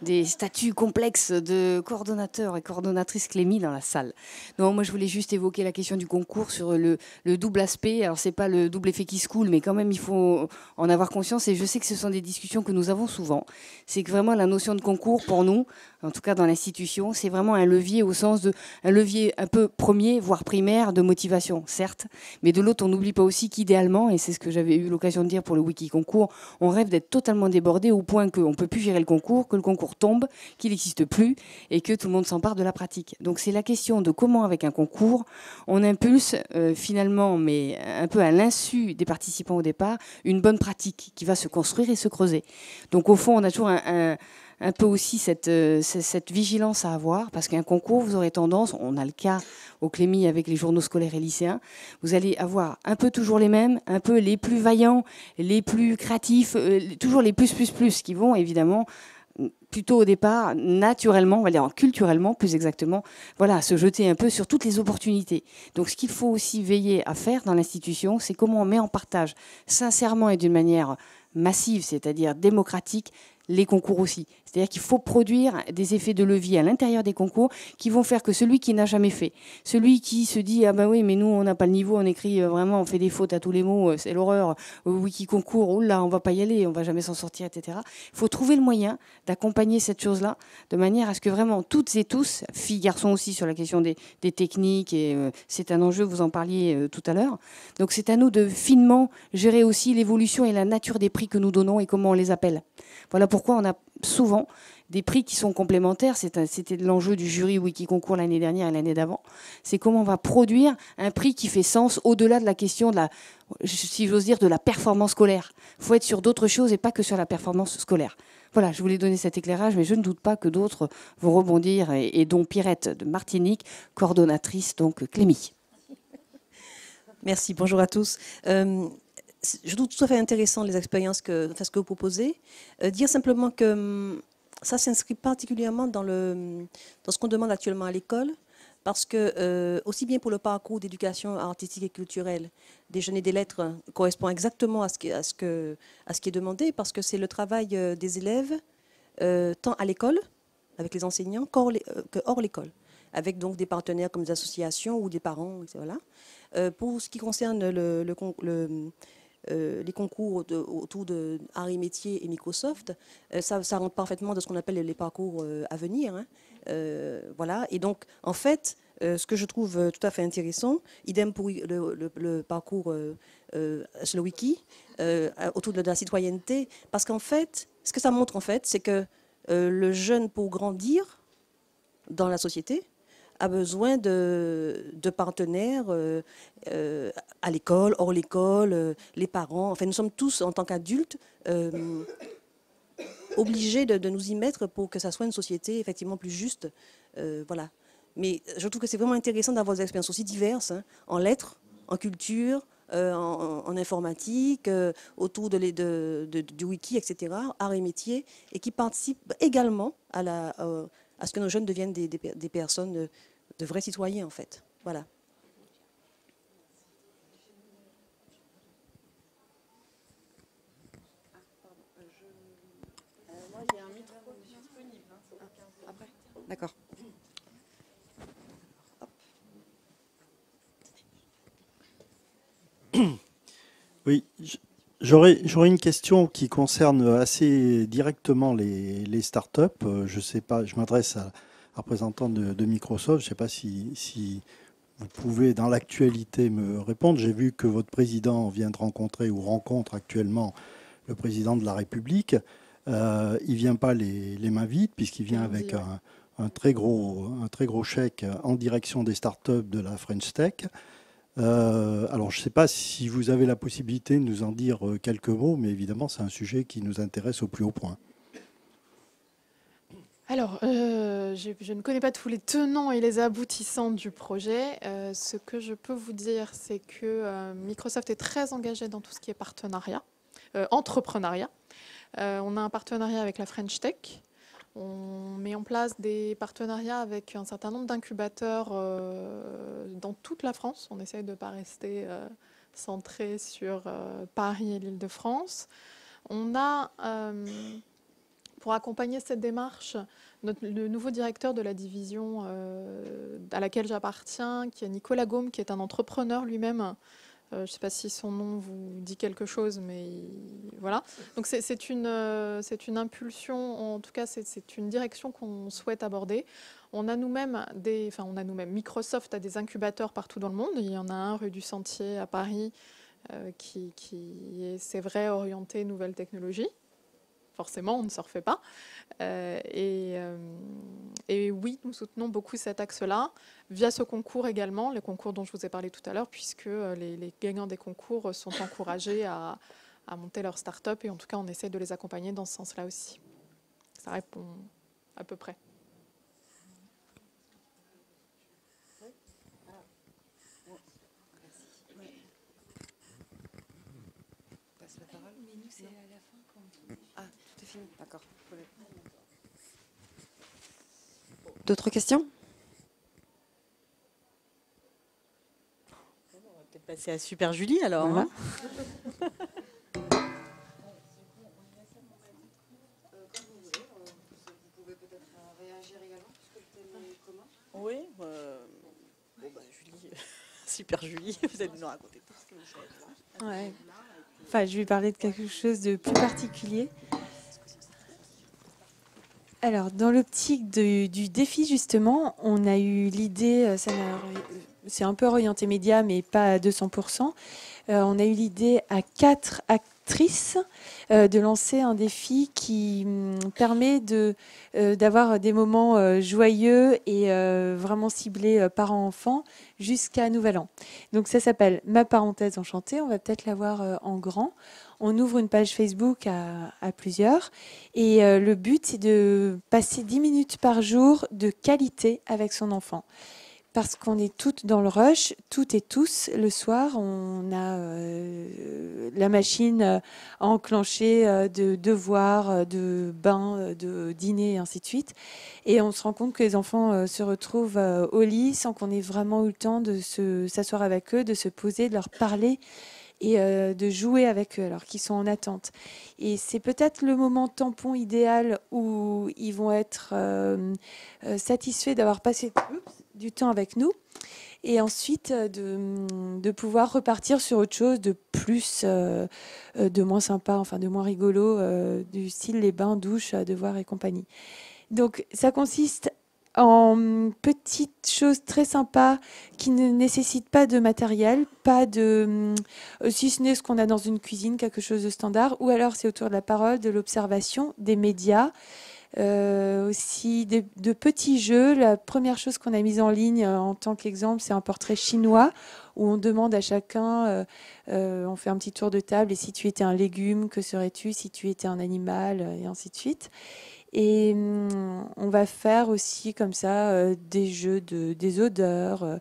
des statuts complexes de coordonnateurs et coordonnatrices Clémy dans la salle. Non, moi, je voulais juste évoquer la question du concours sur le double aspect. Alors, c'est pas le double effet qui se coule, mais quand même, il faut en avoir conscience. Et je sais que ce sont des discussions que nous avons souvent. C'est que vraiment, la notion de concours, pour nous, en tout cas dans l'institution, c'est vraiment un levier au sens un levier un peu premier, voire primaire, de motivation, certes. Mais de l'autre, on n'oublie pas aussi qu'idéalement, et c'est ce que j'avais eu l'occasion de dire pour le wiki concours, on rêve d'être totalement débordé au point qu'on ne peut plus gérer le concours, que le concours tombe, qu'il n'existe plus et que tout le monde s'empare de la pratique. Donc c'est la question de comment, avec un concours, on impulse finalement, mais un peu à l'insu des participants au départ, une bonne pratique qui va se construire et se creuser. Donc au fond, on a toujours un peu aussi cette vigilance à avoir, parce qu'un concours, vous aurez tendance, on a le cas au Clémy avec les journaux scolaires et lycéens, vous allez avoir un peu toujours les mêmes, un peu les plus vaillants, les plus créatifs, toujours les plus, qui vont évidemment plutôt au départ, naturellement, on va dire culturellement plus exactement, voilà, se jeter un peu sur toutes les opportunités. Donc ce qu'il faut aussi veiller à faire dans l'institution, c'est comment on met en partage sincèrement et d'une manière massive, c'est-à-dire démocratique, les concours aussi. C'est-à-dire qu'il faut produire des effets de levier à l'intérieur des concours qui vont faire que celui qui n'a jamais fait, celui qui se dit « Ah ben oui, mais nous, on n'a pas le niveau, on écrit vraiment, on fait des fautes à tous les mots, c'est l'horreur, wiki concours, oh là, on va pas y aller, on va jamais s'en sortir, etc. » Il faut trouver le moyen d'accompagner cette chose-là de manière à ce que vraiment toutes et tous, filles, garçons aussi sur la question des techniques, et c'est un enjeu, vous en parliez tout à l'heure. Donc c'est à nous de finement gérer aussi l'évolution et la nature des prix que nous donnons et comment on les appelle. Voilà pourquoi on a souvent des prix qui sont complémentaires. C'était l'enjeu du jury Wiki Concours l'année dernière et l'année d'avant. C'est comment on va produire un prix qui fait sens au-delà de la question de si j'ose dire, de la performance scolaire. Il faut être sur d'autres choses et pas que sur la performance scolaire. Voilà, je voulais donner cet éclairage, mais je ne doute pas que d'autres vont rebondir, et dont Pierrette de Martinique, coordonnatrice, donc Clémy. Merci, bonjour à tous. Je trouve tout à fait intéressant les expériences que vous proposez. Dire simplement que ça s'inscrit particulièrement dans ce qu'on demande actuellement à l'école, parce que aussi bien pour le parcours d'éducation artistique et culturelle des jeunes et des lettres correspond exactement à ce qui est demandé, parce que c'est le travail des élèves tant à l'école, avec les enseignants, que hors l'école, avec donc des partenaires comme des associations ou des parents, voilà. Pour ce qui concerne les concours autour de Arts et Métiers et Microsoft, ça rentre parfaitement dans ce qu'on appelle les parcours à venir. Hein. Voilà. Et donc, en fait, ce que je trouve tout à fait intéressant, idem pour le parcours sur le wiki, autour de la citoyenneté, parce qu'en fait, ce que ça montre, en fait, c'est que le jeune, pour grandir dans la société, a besoin de partenaires à l'école, hors l'école, les parents. Enfin, nous sommes tous, en tant qu'adultes, obligés de nous y mettre pour que ça soit une société effectivement plus juste. Voilà. Mais je trouve que c'est vraiment intéressant d'avoir des expériences aussi diverses, hein, en lettres, en culture, en informatique, autour du wiki, etc., arts et métiers, et qui participent également à ce que nos jeunes deviennent des personnes, de vrais citoyens, en fait. Voilà. D'accord. Oui, j'aurais une question qui concerne assez directement les startups. Je sais pas, je m'adresse à la représentante de Microsoft. Je ne sais pas si vous pouvez, dans l'actualité, me répondre. J'ai vu que votre président vient de rencontrer ou rencontre actuellement le président de la République. Il ne vient pas les mains vides, puisqu'il vient avec un très gros chèque en direction des startups de la French Tech. Alors, je ne sais pas si vous avez la possibilité de nous en dire quelques mots, mais évidemment, c'est un sujet qui nous intéresse au plus haut point. Alors, je ne connais pas tous les tenants et les aboutissants du projet. Ce que je peux vous dire, c'est que Microsoft est très engagé dans tout ce qui est partenariat, entrepreneuriat. On a un partenariat avec la French Tech. On met en place des partenariats avec un certain nombre d'incubateurs dans toute la France. On essaye de ne pas rester centré sur Paris et l'Île-de-France. On a, pour accompagner cette démarche, le nouveau directeur de la division à laquelle j'appartiens, qui est Nicolas Gaume, qui est un entrepreneur lui-même. Je ne sais pas si son nom vous dit quelque chose, mais voilà. Donc c'est une impulsion, en tout cas c'est une direction qu'on souhaite aborder. On a nous-mêmes Microsoft a des incubateurs partout dans le monde. Il y en a un rue du Sentier à Paris qui est, c'est vrai, orienté nouvelles technologies. Forcément, on ne se refait pas. Et oui, nous soutenons beaucoup cet axe-là, via ce concours également, les concours dont je vous ai parlé tout à l'heure, puisque les gagnants des concours sont encouragés à monter leur start-up, et en tout cas, on essaie de les accompagner dans ce sens-là aussi. Ça répond à peu près. D'accord. D'autres questions? On va peut-être passer à Super Julie alors. Voilà. Oui. Julie, Super Julie, vous allez nous raconter tout ce que vous savez. Ouais. Enfin, je vais parler de quelque chose de plus particulier. Alors, dans l'optique du défi, justement, on a eu l'idée, c'est un peu orienté média, mais pas à 200%. On a eu l'idée à 4 actrices de lancer un défi qui permet d'avoir des moments joyeux et vraiment ciblés parents-enfants jusqu'à Nouvel An. Donc ça s'appelle Ma parenthèse enchantée, on va peut-être la voir en grand. On ouvre une page Facebook à plusieurs et le but c'est de passer 10 minutes par jour de qualité avec son enfant. Parce qu'on est toutes dans le rush, toutes et tous, le soir, on a la machine à enclencher de devoirs, de bains, de dîner et ainsi de suite. Et on se rend compte que les enfants se retrouvent au lit sans qu'on ait vraiment eu le temps de s'asseoir avec eux, de se poser, de leur parler et de jouer avec eux alors qu'ils sont en attente. Et c'est peut-être le moment tampon idéal où ils vont être satisfaits d'avoir passé du temps avec nous et ensuite de pouvoir repartir sur autre chose de plus, de moins sympa, enfin de moins rigolo, du style les bains, douches, devoirs et compagnie. Donc ça consiste en petites choses très sympas qui ne nécessitent pas de matériel, pas de, si ce n'est ce qu'on a dans une cuisine, quelque chose de standard, ou alors c'est autour de la parole, de l'observation, des médias, Aussi de petits jeux. La première chose qu'on a mise en ligne en tant qu'exemple, c'est un portrait chinois où on demande à chacun, on fait un petit tour de table, et si tu étais un légume, que serais-tu? Si tu étais un animal, et ainsi de suite. Et on va faire aussi comme ça des jeux des odeurs.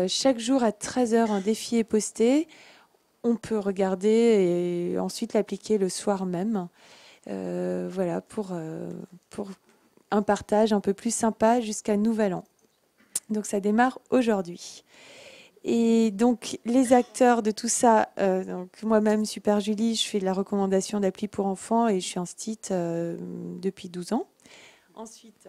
Chaque jour à 13 h, un défi est posté. On peut regarder et ensuite l'appliquer le soir même. Voilà, pour un partage un peu plus sympa jusqu'à Nouvel An. Donc ça démarre aujourd'hui. Et donc les acteurs de tout ça, donc moi-même, Super Julie, je fais de la recommandation d'appli pour enfants et je suis instite depuis 12 ans. Ensuite...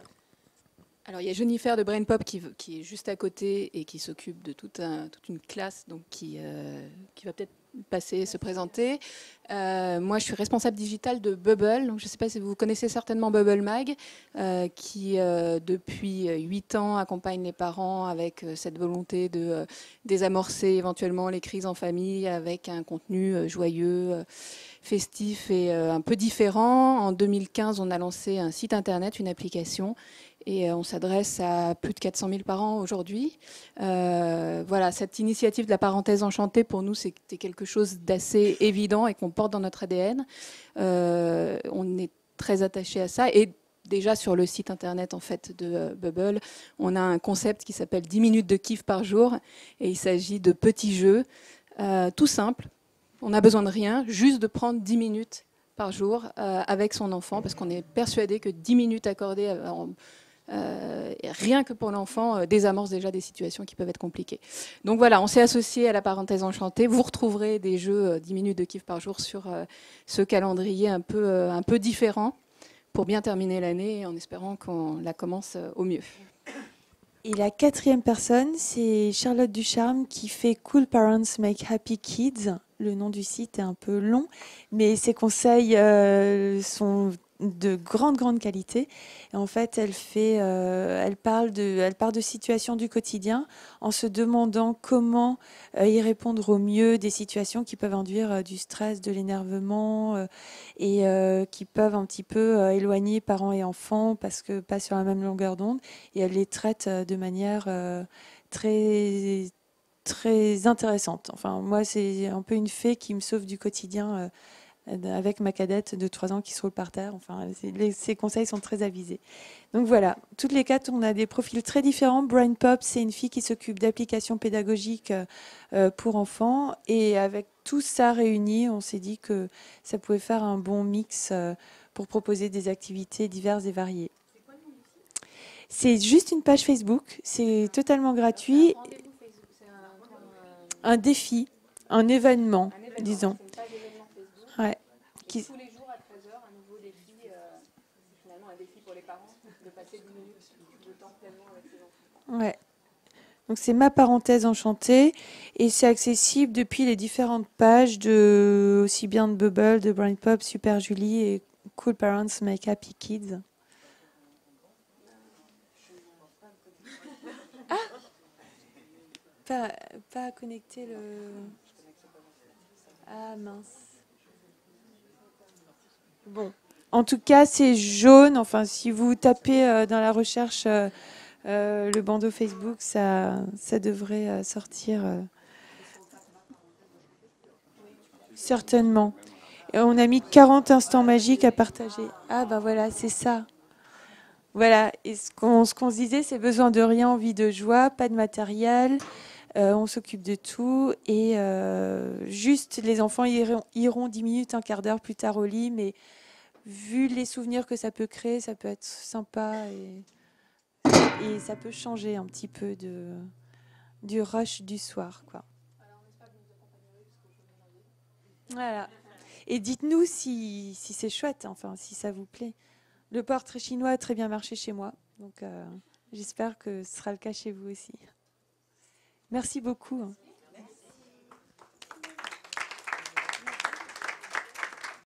Alors, il y a Jennifer de Brain Pop qui est juste à côté et qui s'occupe de toute une classe, donc qui va peut-être passer, se présenter. Moi, je suis responsable digitale de Bubble. Donc, je ne sais pas si vous connaissez certainement Bubble Mag, qui, depuis 8 ans, accompagne les parents avec cette volonté de désamorcer éventuellement les crises en famille avec un contenu joyeux, festif et un peu différent. En 2015, on a lancé un site internet, une application, et on s'adresse à plus de 400 000 parents aujourd'hui. Voilà, cette initiative de la parenthèse enchantée, pour nous, c'était quelque chose d'assez évident et qu'on porte dans notre ADN. On est très attaché à ça. Et déjà, sur le site internet en fait, de Bubble, on a un concept qui s'appelle 10 minutes de kiff par jour. Et il s'agit de petits jeux tout simples. On n'a besoin de rien, juste de prendre 10 minutes par jour avec son enfant, parce qu'on est persuadé que 10 minutes accordées rien que pour l'enfant, désamorce déjà des situations qui peuvent être compliquées. Donc voilà, on s'est associé à la parenthèse enchantée. Vous retrouverez des jeux 10 minutes de kiff par jour sur ce calendrier un peu différent pour bien terminer l'année en espérant qu'on la commence au mieux. Et la 4e personne, c'est Charlotte Ducharme qui fait Cool Parents Make Happy Kids. Le nom du site est un peu long, mais ses conseils sont de grande qualité. Et en fait, elle parle de situations du quotidien en se demandant comment y répondre au mieux, des situations qui peuvent induire du stress, de l'énervement et qui peuvent un petit peu éloigner parents et enfants parce que pas sur la même longueur d'onde. Et elle les traite de manière très intéressante. Enfin, moi, c'est un peu une fée qui me sauve du quotidien avec ma cadette de 3 ans qui se roule par terre. Enfin, ces conseils sont très avisés. Donc voilà, toutes les 4, on a des profils très différents. Brain Pop, c'est une fille qui s'occupe d'applications pédagogiques pour enfants. Et avec tout ça réuni, on s'est dit que ça pouvait faire un bon mix pour proposer des activités diverses et variées. C'est juste une page Facebook, c'est totalement gratuit. Un défi, un événement, disons. Ouais. Tous les jours à 13 h, un nouveau défi. C'est finalement un défi pour les parents de passer 10 minutes de temps pleinement avec ses enfants. Ouais. Donc c'est ma parenthèse enchantée et c'est accessible depuis les différentes pages aussi bien de Bubble, de Brain Pop, Super Julie et Cool Parents Make Happy Kids. Ah, pas connecter le. Ah mince. Bon, en tout cas, c'est jaune. Enfin, si vous tapez dans la recherche le bandeau Facebook, ça devrait sortir. Certainement. Et on a mis 40 instants magiques à partager. Ah, bah voilà, c'est ça. Voilà. Et ce qu'on se disait, c'est besoin de rien, envie de joie, pas de matériel. On s'occupe de tout. Et juste, les enfants iront 10 minutes, un quart d'heure plus tard au lit. Mais vu les souvenirs que ça peut créer, ça peut être sympa. Et ça peut changer un petit peu du rush du soir, quoi. Voilà. Et dites-nous si c'est chouette, enfin, si ça vous plaît. Le portrait chinois a très bien marché chez moi, donc j'espère que ce sera le cas chez vous aussi. Merci beaucoup.